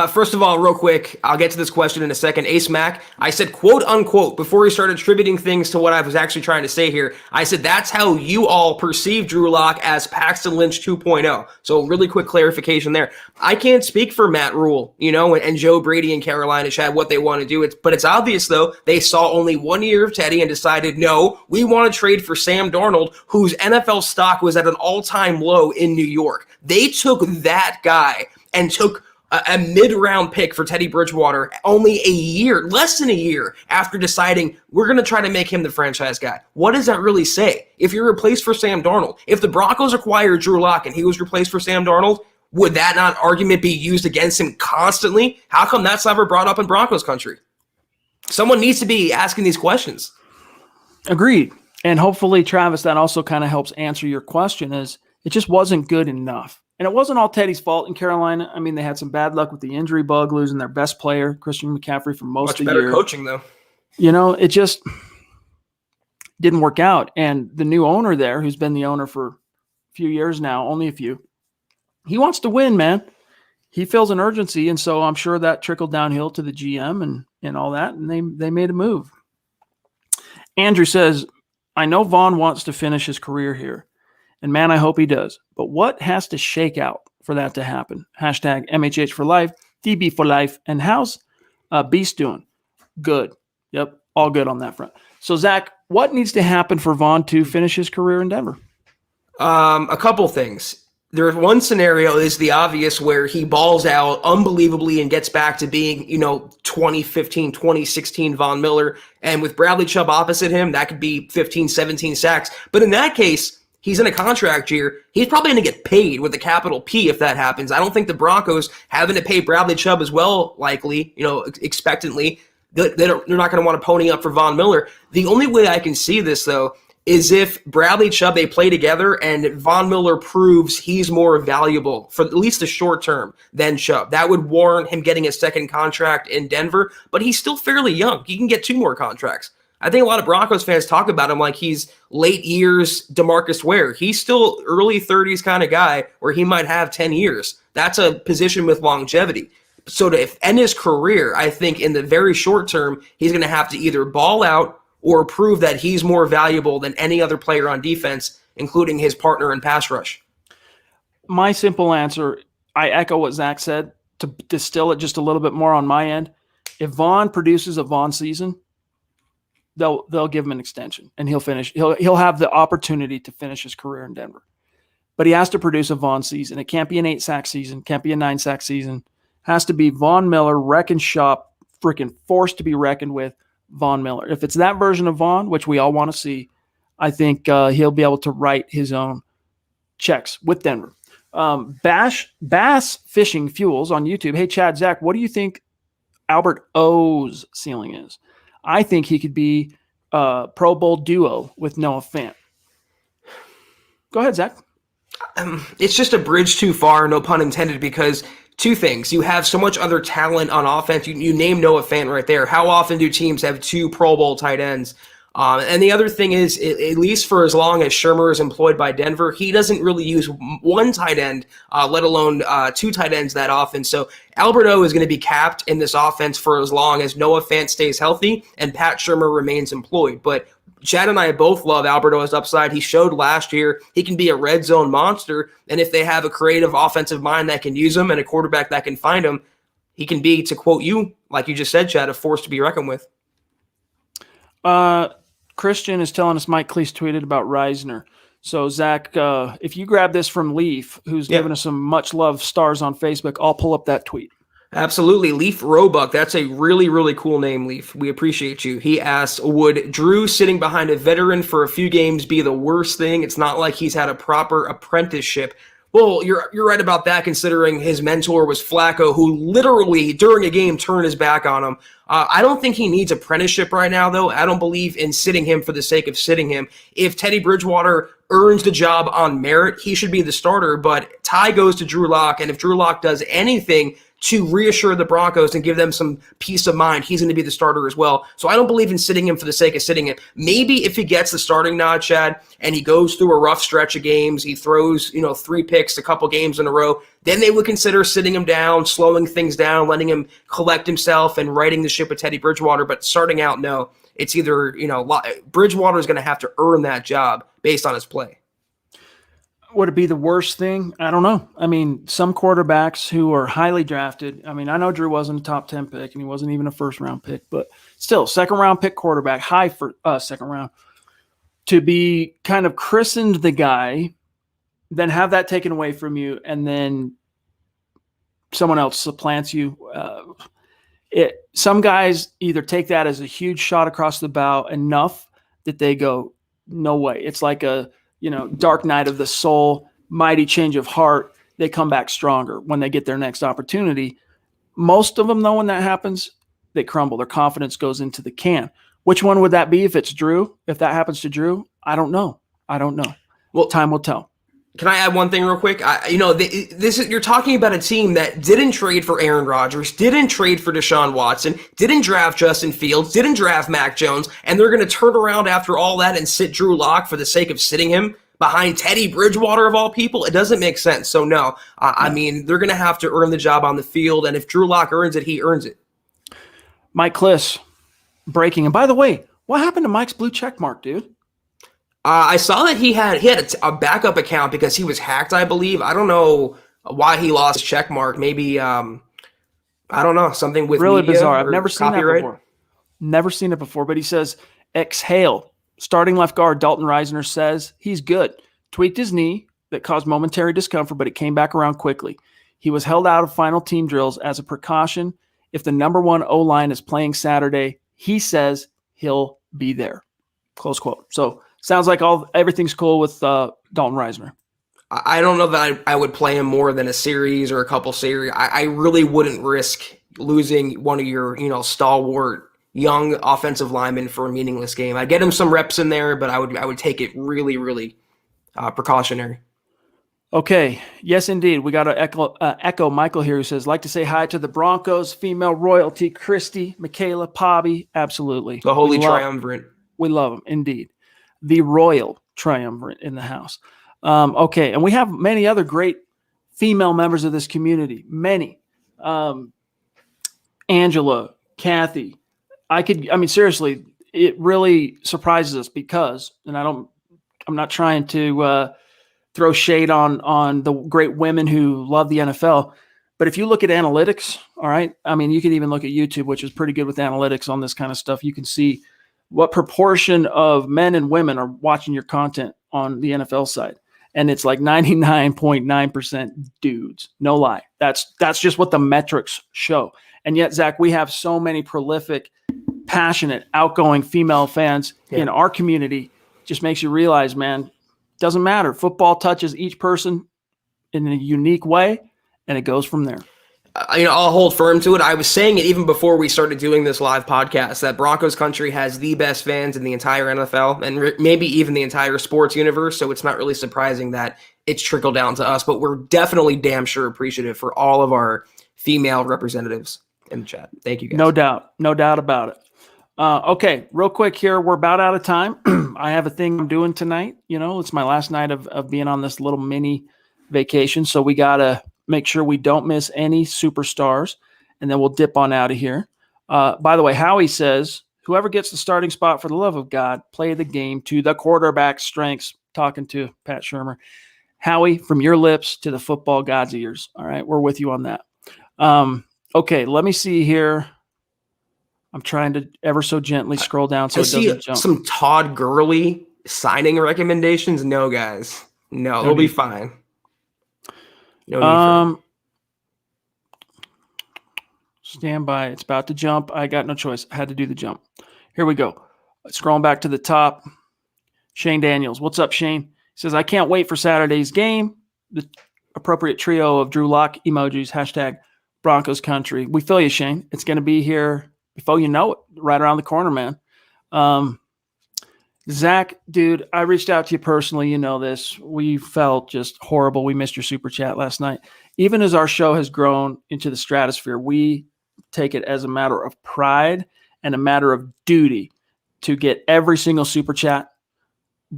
Speaker 2: First of all, real quick, I'll get to this question in a second. Ace Mac, I said quote unquote before he started attributing things to what I was actually trying to say here. I said that's how you all perceive Drew Lock as Paxton Lynch 2.0. So really quick clarification there. I can't speak for Matt Rule, and Joe Brady and Carolina Chad what they want to do. But it's obvious though they saw only 1 year of Teddy and decided no, we want to trade for Sam Darnold, whose NFL stock was at an all-time low in New York. They took that guy and took a mid-round pick for Teddy Bridgewater only less than a year after deciding we're going to try to make him the franchise guy. What does that really say? If you're replaced for Sam Darnold, if the Broncos acquired Drew Lock and he was replaced for Sam Darnold, would that not argument be used against him constantly? How come that's never brought up in Broncos country? Someone needs to be asking these questions.
Speaker 1: Agreed. And hopefully, Travis, that also kind of helps answer your question is it just wasn't good enough. And it wasn't all Teddy's fault in Carolina. I mean, they had some bad luck with the injury bug, losing their best player, Christian McCaffrey, for most of the year.
Speaker 2: Much better coaching, though.
Speaker 1: It just didn't work out. And the new owner there, who's been the owner for a few years now, only a few, he wants to win, man. He feels an urgency, and so I'm sure that trickled downhill to the GM and all that, and they made a move. Andrew says, I know Vaughn wants to finish his career here. And man, I hope he does. But what has to shake out for that to happen? Hashtag MHH for life, DB for life. And how's Beast doing? Good. Yep, all good on that front. So, Zach, what needs to happen for Vaughn to finish his career in Denver?
Speaker 2: A couple things. There's one scenario is the obvious where he balls out unbelievably and gets back to being, 2015, 2016 Von Miller. And with Bradley Chubb opposite him, that could be 15, 17 sacks. But in that case, he's in a contract year. He's probably going to get paid with a capital P if that happens. I don't think the Broncos having to pay Bradley Chubb as well, likely, expectantly. They're not going to want to pony up for Von Miller. The only way I can see this, though, is if Bradley Chubb, they play together and Von Miller proves he's more valuable for at least the short term than Chubb. That would warrant him getting a second contract in Denver, but he's still fairly young. He can get 2 more contracts. I think a lot of Broncos fans talk about him like he's late years DeMarcus Ware. He's still early 30s kind of guy where he might have 10 years. That's a position with longevity. So to end his career, I think in the very short term, he's going to have to either ball out or prove that he's more valuable than any other player on defense, including his partner in pass rush.
Speaker 1: My simple answer, I echo what Zach said, to distill it just a little bit more on my end. If Vaughn produces a Vaughn season, they'll give him an extension and he'll finish. He'll have the opportunity to finish his career in Denver. But he has to produce a Vaughn season. It can't be an 8-sack season, can't be a 9-sack season. It has to be Von Miller, wreck and shop, freaking forced to be reckoned with. Von Miller. If it's that version of Vaughn, which we all want to see, I think he'll be able to write his own checks with Denver. Bass Fishing Fuels on YouTube. Hey, Chad, Zach, what do you think Albert O's ceiling is? I think he could be a Pro Bowl duo with Noah Fant. Go ahead, Zach.
Speaker 2: It's just a bridge too far, no pun intended, because two things. You have so much other talent on offense. You name Noah Fant right there. How often do teams have 2 Pro Bowl tight ends? And the other thing is, at least for as long as Shermer is employed by Denver, he doesn't really use one tight end, let alone 2 tight ends that often. So Albert O is going to be capped in this offense for as long as Noah Fant stays healthy and Pat Shermer remains employed. But Chad and I both love Albert O's upside. He showed last year he can be a red zone monster, and if they have a creative offensive mind that can use him and a quarterback that can find him, he can be, to quote you, like you just said, Chad, a force to be reckoned with.
Speaker 1: Christian is telling us Mike Cleese tweeted about Reisner. So, Zach, if you grab this from Leaf, who's given us some much love stars on Facebook, I'll pull up that tweet.
Speaker 2: Absolutely. Leaf Roebuck. That's a really, really cool name, Leaf. We appreciate you. He asks, would Drew sitting behind a veteran for a few games be the worst thing? It's not like he's had a proper apprenticeship. Well, you're right about that, considering his mentor was Flacco, who literally during a game turned his back on him. I don't think he needs apprenticeship right now, though. I don't believe in sitting him for the sake of sitting him. If Teddy Bridgewater earns the job on merit, he should be the starter, but tie goes to Drew Lock, and if Drew Lock does anything to reassure the Broncos and give them some peace of mind, he's going to be the starter as well. So I don't believe in sitting him for the sake of sitting him. Maybe if he gets the starting nod, Chad, and he goes through a rough stretch of games, he throws, 3 picks a couple games in a row, then they would consider sitting him down, slowing things down, letting him collect himself and righting the ship with Teddy Bridgewater. But starting out, no. It's either, Bridgewater is going to have to earn that job based on his play.
Speaker 1: Would it be the worst thing? I don't know. I mean, some quarterbacks who are highly drafted. I mean, I know Drew wasn't a top 10 pick and he wasn't even a first-round pick, but still, second-round pick quarterback, high for second round, to be kind of christened the guy, then have that taken away from you, and then someone else supplants you. Some guys either take that as a huge shot across the bow enough that they go, no way. It's like a dark night of the soul, mighty change of heart. They come back stronger when they get their next opportunity. Most of them, though, when that happens, they crumble. Their confidence goes into the can. Which one would that be if it's Drew? If that happens to Drew? I don't know. Well, time will tell.
Speaker 2: Can I add one thing real quick? You're talking about a team that didn't trade for Aaron Rodgers, didn't trade for Deshaun Watson, didn't draft Justin Fields, didn't draft Mac Jones, and they're going to turn around after all that and sit Drew Lock for the sake of sitting him behind Teddy Bridgewater of all people. It doesn't make sense. So no, I mean, they're going to have to earn the job on the field, and if Drew Lock earns it, he earns it.
Speaker 1: Mike Kliss breaking. And by the way, what happened to Mike's blue check mark, dude?
Speaker 2: I saw that he had a backup account because he was hacked, I believe. I don't know why he lost his check mark. Maybe, I don't know, something with
Speaker 1: really
Speaker 2: media
Speaker 1: bizarre. I've never seen that before. Never seen it before. But he says, exhale. Starting left guard Dalton Reisner says he's good. Tweaked his knee that caused momentary discomfort, but it came back around quickly. He was held out of final team drills as a precaution. If the number 1 O-line is playing Saturday, he says he'll be there. Close quote. So sounds like everything's cool with Dalton Reisner.
Speaker 2: I don't know that I would play him more than a series or a couple series. I really wouldn't risk losing one of your, stalwart young offensive linemen for a meaningless game. I'd get him some reps in there, but I would take it really, really precautionary.
Speaker 1: Okay. Yes, indeed. We got to echo Michael here, who says, like to say hi to the Broncos, female royalty, Christy, Michaela, Pobby. Absolutely.
Speaker 2: The Holy Triumvirate.
Speaker 1: We love them, indeed. The Royal Triumvirate in the house. Okay, and we have many other great female members of this community. Many. Angela, Kathy. Seriously, it really surprises us because, and I'm not trying to throw shade on the great women who love the NFL, but if you look at analytics, all right, you can even look at YouTube, which is pretty good with analytics on this kind of stuff. You can see what proportion of men and women are watching your content on the NFL side. And it's like 99.9% dudes. No lie. That's just what the metrics show. And yet, Zach, we have so many prolific, passionate, outgoing female fans in our community. Just makes you realize, man, doesn't matter. Football touches each person in a unique way, and it goes from there.
Speaker 2: I'll hold firm to it. I was saying it even before we started doing this live podcast that Broncos country has the best fans in the entire NFL and maybe even the entire sports universe. So it's not really surprising that it's trickled down to us, but we're definitely damn sure appreciative for all of our female representatives in the chat. Thank you guys.
Speaker 1: No doubt about it. Okay, real quick here. We're about out of time. I have a thing I'm doing tonight. It's my last night of being on this little mini vacation. So we got to make sure we don't miss any superstars, and then we'll dip on out of here. By the way, Howie says, whoever gets the starting spot, for the love of God, play the game to the quarterback's strengths. Talking to Pat Shermer. Howie, from your lips to the football god's ears. All right, we're with you on that. Okay, let me see here. I'm trying to ever so gently scroll down so it doesn't jump.
Speaker 2: Some Todd Gurley signing recommendations. No, guys. No, it'll be fine. No
Speaker 1: stand by. It's about to jump. I got no choice. I had to do the jump. Here we go. Scrolling back to the top. Shane Daniels. What's up, Shane? He says, I can't wait for Saturday's game. appropriate trio of Drew Lock emojis, hashtag Broncos country. We feel you, Shane. It's going to be here before you know it, right around the corner, man. Zach, dude, I reached out to you personally. You know this. We felt just horrible. We missed your super chat last night. Even as our show has grown into the stratosphere, we take it as a matter of pride and a matter of duty to get every single super chat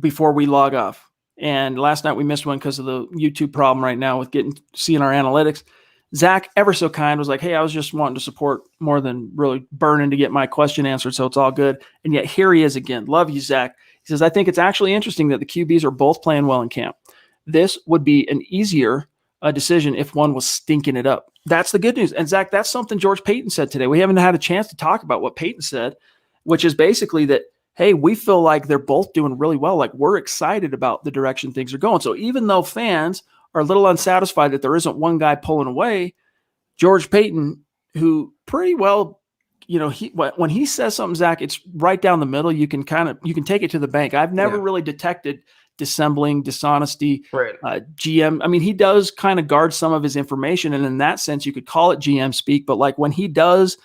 Speaker 1: before we log off. And last night we missed one because of the YouTube problem right now with seeing our analytics. Zach, ever so kind, was like, hey, I was just wanting to support more than really burning to get my question answered, so it's all good. And yet here he is again. Love you, Zach. He says, I think it's actually interesting that the QBs are both playing well in camp. This would be an easier decision if one was stinking it up. That's the good news. And Zach, that's something George Paton said today. We haven't had a chance to talk about what Paton said, which is basically that, hey, we feel like they're both doing really well. Like, we're excited about the direction things are going. So even though fans are a little unsatisfied that there isn't one guy pulling away, George Paton, who pretty well, when he says something, Zach, it's right down the middle. You can take it to the bank. I've never really detected dissembling, dishonesty, GM. I mean, he does kind of guard some of his information. And in that sense, you could call it GM speak, but like when he does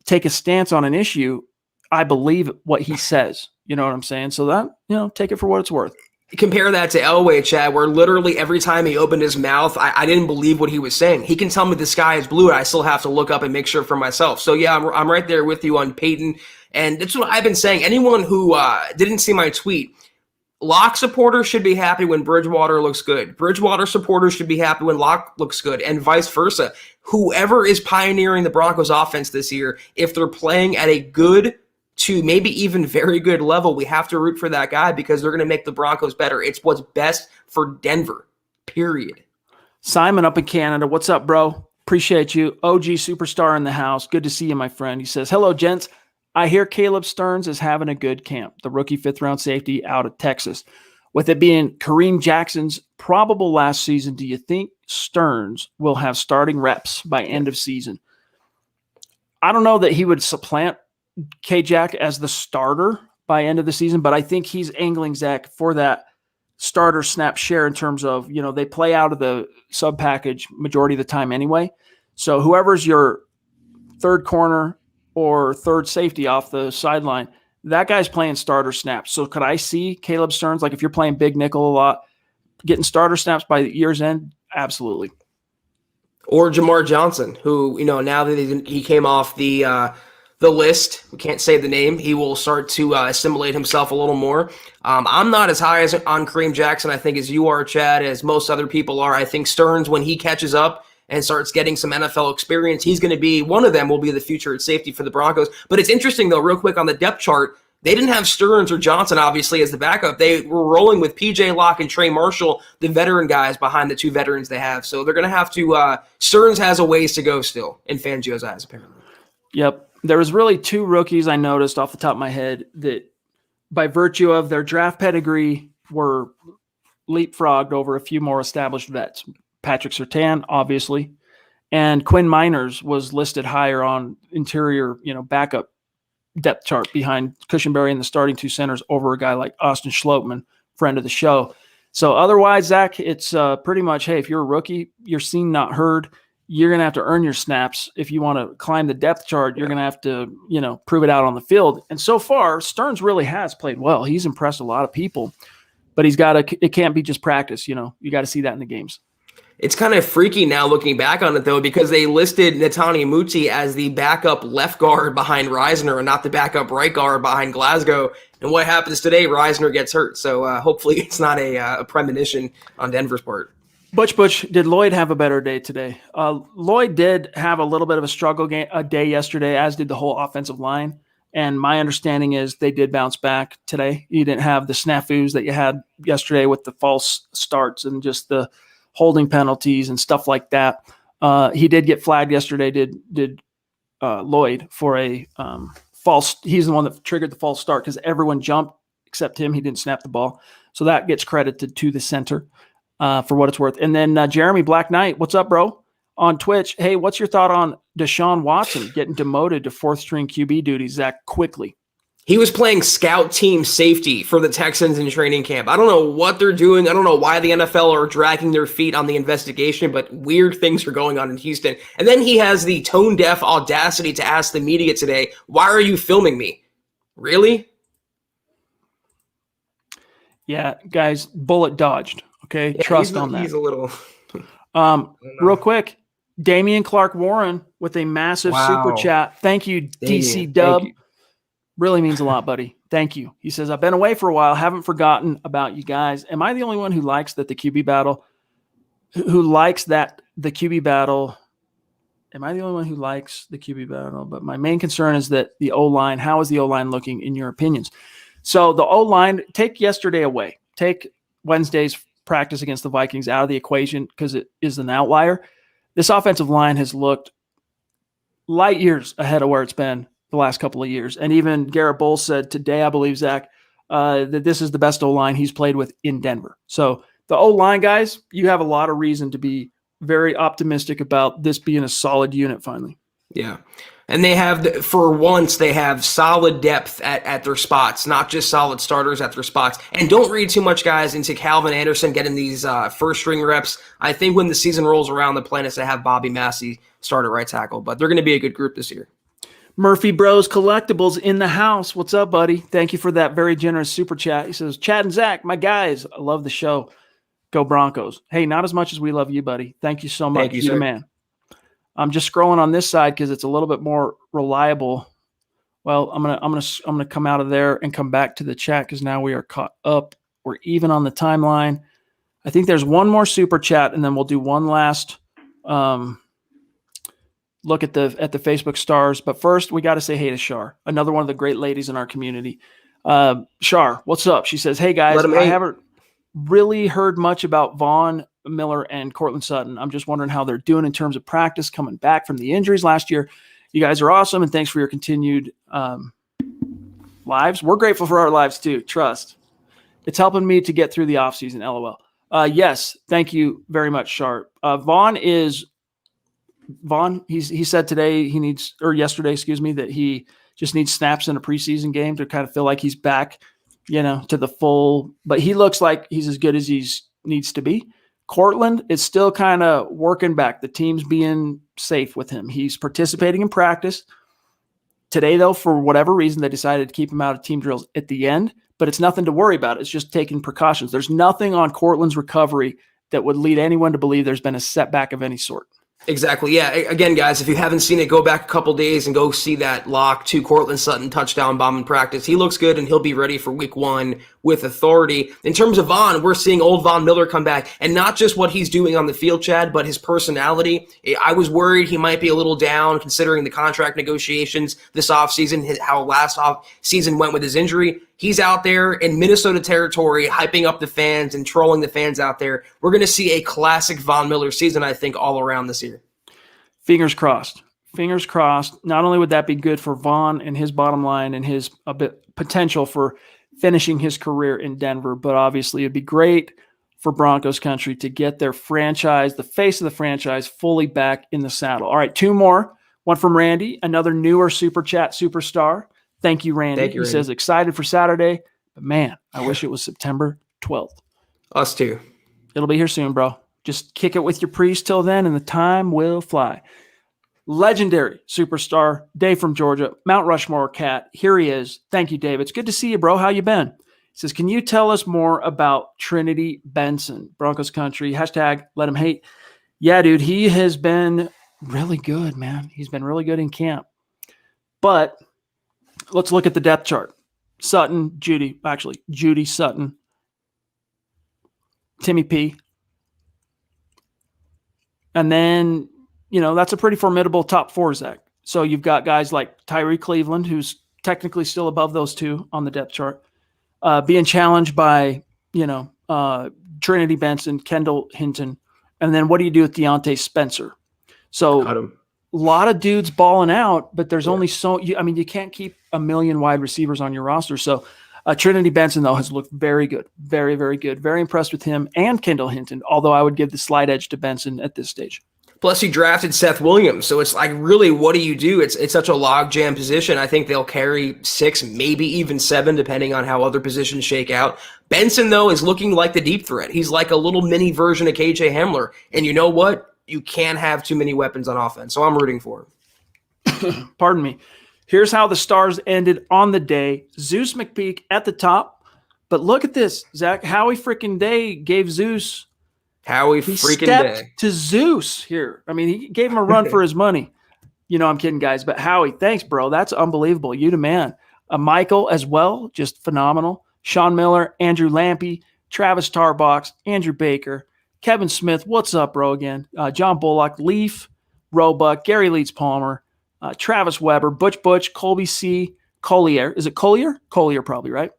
Speaker 1: take a stance on an issue, I believe what he says. You know what I'm saying? So that, take it for what it's worth.
Speaker 2: Compare that to Elway, Chad, where literally every time he opened his mouth, I didn't believe what he was saying. He can tell me the sky is blue, and I still have to look up and make sure for myself. So, yeah, I'm right there with you on Paton. And that's what I've been saying. Anyone who didn't see my tweet, Locke supporters should be happy when Bridgewater looks good. Bridgewater supporters should be happy when Locke looks good, and vice versa. Whoever is pioneering the Broncos offense this year, if they're playing at a good to maybe even very good level, we have to root for that guy because they're going to make the Broncos better. It's what's best for Denver, period.
Speaker 1: Simon up in Canada. What's up, bro? Appreciate you. OG superstar in the house. Good to see you, my friend. He says, hello, gents. I hear Caleb Stearns is having a good camp, the rookie fifth-round safety out of Texas. With it being Kareem Jackson's probable last season, do you think Stearns will have starting reps by end of season? I don't know that he would supplant K-Jack as the starter by end of the season, but I think he's angling, Zach, for that starter snap share in terms of, they play out of the sub package majority of the time anyway. So whoever's your third corner or third safety off the sideline, that guy's playing starter snaps. So could I see Caleb Stearns, like if you're playing big nickel a lot, getting starter snaps by the year's end? Absolutely.
Speaker 2: Or Jamar Johnson, who, now that he came off the list, we can't say the name, he will start to assimilate himself a little more. I'm not as high on Kareem Jackson, I think, as you are, Chad, as most other people are. I think Stearns, when he catches up and starts getting some NFL experience, he's going to be one of them, will be the future at safety for the Broncos. But it's interesting, though, real quick on the depth chart, they didn't have Stearns or Johnson, obviously, as the backup. They were rolling with P.J. Locke and Trey Marshall, the veteran guys behind the two veterans they have. So they're going to have to Stearns has a ways to go still, in Fangio's eyes, apparently.
Speaker 1: Yep. There was really two rookies I noticed off the top of my head that by virtue of their draft pedigree were leapfrogged over a few more established vets. Patrick Surtain, obviously, and Quinn Miners was listed higher on interior, backup depth chart behind Cushenberry and the starting two centers over a guy like Austin Schlottman, friend of the show. So otherwise, Zach, it's pretty much, hey, if you're a rookie, you're seen, not heard. You're going to have to earn your snaps. If you want to climb the depth chart, you're going to have to, prove it out on the field. And so far, Stearns really has played well. He's impressed a lot of people, but it can't be just practice. You got to see that in the games.
Speaker 2: It's kind of freaky now looking back on it, though, because they listed Netanya Muti as the backup left guard behind Reisner and not the backup right guard behind Glasgow. And what happens today? Reisner gets hurt. So hopefully it's not a premonition on Denver's part.
Speaker 1: Butch, did Lloyd have a better day today? Lloyd did have a little bit of a struggle day yesterday, as did the whole offensive line. And my understanding is they did bounce back today. You didn't have the snafus that you had yesterday with the false starts and just the holding penalties and stuff like that. He did get flagged yesterday, did Lloyd, for a false. He's the one that triggered the false start because everyone jumped except him. He didn't snap the ball. So that gets credited to the center for what it's worth. And then Jeremy Black Knight, what's up, bro? On Twitch, hey, what's your thought on Deshaun Watson getting demoted to fourth string QB duties, Zach, quickly?
Speaker 2: He was playing scout team safety for the Texans in training camp. I don't know what they're doing. I don't know why the NFL are dragging their feet on the investigation, but weird things are going on in Houston. And then he has the tone-deaf audacity to ask the media today, why are you filming me? Really?
Speaker 1: Yeah, guys, bullet dodged. Okay,
Speaker 2: Yeah,
Speaker 1: trust on that.
Speaker 2: He's a little...
Speaker 1: Real quick, Damian Clark Warren with a massive super chat. Thank you, DC Dub.
Speaker 2: Thank you.
Speaker 1: Really means a lot, buddy. Thank you. He says, I've been away for a while. Haven't forgotten about you guys. Am I the only one who likes that the QB battle? Am I the only one who likes the QB battle? But my main concern is that the O-line, how is the O-line looking in your opinions? So the O-line, take yesterday away. Take Wednesday's practice against the Vikings out of the equation because it is an outlier. This offensive line has looked light years ahead of where it's been the last couple of years. And even Garrett Bowles said today, I believe, Zach, that this is the best O-line he's played with in Denver. So the O-line, guys, you have a lot of reason to be very optimistic about this being a solid unit finally.
Speaker 2: Yeah. And they have, for once, they have solid depth at their spots, not just solid starters at their spots. And don't read too much, guys, into Calvin Anderson getting these first-string reps. I think when the season rolls around, the plan is to have Bobby Massey start at right tackle. But they're going to be a good group this year.
Speaker 1: Murphy Bros Collectibles in the house. What's up, buddy? Thank you for that very generous super chat. He says, Chad and Zach, my guys, I love the show. Go Broncos. Hey, not as much as we love you, buddy. Thank you so much.
Speaker 2: Thank you, sir.
Speaker 1: You're the man. I'm just scrolling on this side because it's a little bit more reliable. Well, I'm gonna come out of there and come back to the chat because now we are caught up. We're even on the timeline. I think there's one more super chat, and then we'll do one last look at the Facebook stars. But first, we got to say hey to Shar, another one of the great ladies in our community. Shar, what's up? She says, hey guys, I haven't really heard much about Von Miller and Cortland Sutton. I'm just wondering how they're doing in terms of practice coming back from the injuries last year. You guys are awesome, and thanks for your continued lives. We're grateful for our lives too. Trust. It's helping me to get through the offseason, LOL. Yes, thank you very much, Shar. He said yesterday, that he just needs snaps in a preseason game to kind of feel like he's back, to the full, but he looks like he's as good as he needs to be. Cortland is still kind of working back. The team's being safe with him. He's participating in practice. Today, though, for whatever reason, they decided to keep him out of team drills at the end, but it's nothing to worry about. It's just taking precautions. There's nothing on Cortland's recovery that would lead anyone to believe there's been a setback of any sort.
Speaker 2: Exactly. Yeah. Again, guys, if you haven't seen it, go back a couple days and go see that lock to Cortland Sutton touchdown bomb in practice. He looks good, and he'll be ready for week 1 with authority. In terms of Von, we're seeing old Von Miller come back, and not just what he's doing on the field, Chad, but his personality. I was worried he might be a little down considering the contract negotiations this offseason, how last offseason went with his injury. He's out there in Minnesota territory, hyping up the fans and trolling the fans out there. We're going to see a classic Von Miller season, I think, all around this year.
Speaker 1: Fingers crossed. Fingers crossed. Not only would that be good for Von and his bottom line and his potential for finishing his career in Denver, but obviously it'd be great for Broncos country to get their franchise, the face of the franchise, fully back in the saddle. All right, 2 more. One from Randy, another newer super chat superstar. Thank you, Randy.
Speaker 2: Thank you, Randy.
Speaker 1: He says, excited for Saturday, but man, I wish it was September 12th.
Speaker 2: Us too.
Speaker 1: It'll be here soon, bro. Just kick it with your priest till then, and the time will fly. Legendary superstar, Dave from Georgia, Mount Rushmore cat. Here he is. Thank you, Dave. It's good to see you, bro. How you been? He says, can you tell us more about Trinity Benson, Broncos country? Hashtag let him hate. Yeah, dude, he has been really good, man. He's been really good in camp. But let's look at the depth chart. Judy Sutton, Timmy P. And then, that's a pretty formidable top 4, Zach. So you've got guys like Tyree Cleveland, who's technically still above those 2 on the depth chart, being challenged by, Trinity Benson, Kendall Hinton. And then what do you do with Deontay Spencer? So a lot of dudes balling out, but there's only you can't keep a million wide receivers on your roster. So Trinity Benson, though, has looked very good, very, very good. Very impressed with him and Kendall Hinton, although I would give the slight edge to Benson at this stage.
Speaker 2: Plus, he drafted Seth Williams. So it's like, really, what do you do? It's such a logjam position. I think they'll carry 6, maybe even 7, depending on how other positions shake out. Benson, though, is looking like the deep threat. He's like a little mini version of KJ Hamler. And you know what? You can't have too many weapons on offense. So I'm rooting for him.
Speaker 1: Pardon me. Here's how the Stars ended on the day. Zeus McPeak at the top. But look at this, Zach. Howie freaking Day gave Zeus.
Speaker 2: Howie freaking Day
Speaker 1: to Zeus here. I mean, he gave him a run for his money. I'm kidding, guys. But Howie, thanks, bro. That's unbelievable. You the man. Michael as well, just phenomenal. Sean Miller, Andrew Lampy, Travis Tarbox, Andrew Baker, Kevin Smith. What's up, bro? Again, John Bullock, Leaf, Roebuck, Gary Leeds Palmer, Travis Weber, Butch, Colby C, Collier. Is it Collier? Collier, probably, right?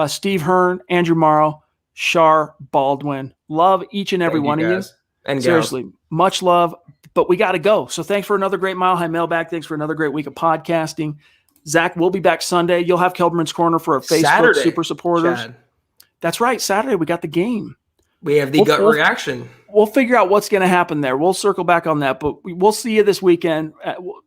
Speaker 1: Steve Hearn, Andrew Morrow, Shar Baldwin. Love each and every one of you.
Speaker 2: And
Speaker 1: seriously, much love, but we got to go. So thanks for another great Mile High Mailbag. Thanks for another great week of podcasting. Zach, we'll be back Sunday. You'll have Kelberman's Corner for our Facebook
Speaker 2: Saturday,
Speaker 1: super supporters.
Speaker 2: Chad.
Speaker 1: That's right. Saturday, we got the game.
Speaker 2: We have the gut reaction.
Speaker 1: We'll figure out what's going to happen there. We'll circle back on that, but we'll see you this weekend.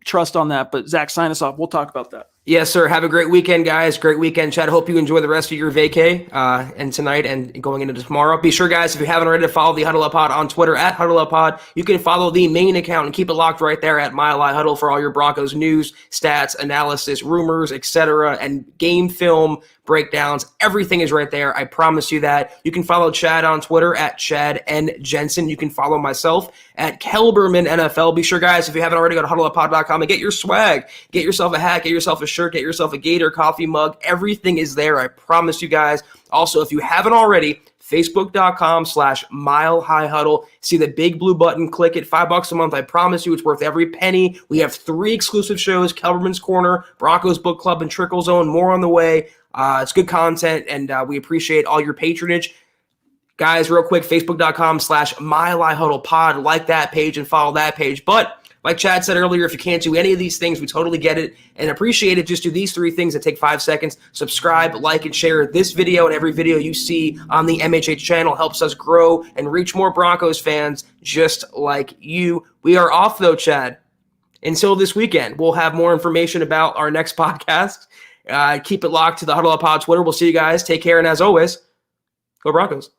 Speaker 1: Trust on that. But Zach, sign us off. We'll talk about that.
Speaker 2: Yes, sir. Have a great weekend, guys. Great weekend, Chad. Hope you enjoy the rest of your vacay and tonight and going into tomorrow. Be sure, guys, if you haven't already, to follow the Huddle Up Pod on Twitter at Huddle Up Pod. You can follow the main account and keep it locked right there at Mile High Huddle for all your Broncos news, stats, analysis, rumors, etc., and game film breakdowns. Everything is right there. I promise you that. You can follow Chad on Twitter at Chad and Jensen. You can follow myself at Kelberman NFL. Be sure, guys, if you haven't already, go to huddleuppod.com and get your swag. Get yourself a hat, get yourself a shirt, get yourself a Gator coffee mug. Everything is there. I promise you guys. Also, if you haven't already, Facebook.com/Mile High Huddle. See the big blue button, click it, $5 a month. I promise you it's worth every penny. We have 3 exclusive shows, Kelberman's Corner, Broncos Book Club, and Trickle Zone. More on the way. It's good content, and we appreciate all your patronage. Guys, real quick, Facebook.com/Mile High Huddle Pod. Like that page and follow that page. But like Chad said earlier, if you can't do any of these things, we totally get it and appreciate it. Just do these 3 things that take 5 seconds. Subscribe, like, and share this video, and every video you see on the MHH channel helps us grow and reach more Broncos fans just like you. We are off, though, Chad. Until this weekend, we'll have more information about our next podcast. Keep it locked to the Huddle Up Pod Twitter. We'll see you guys. Take care, and as always, go Broncos.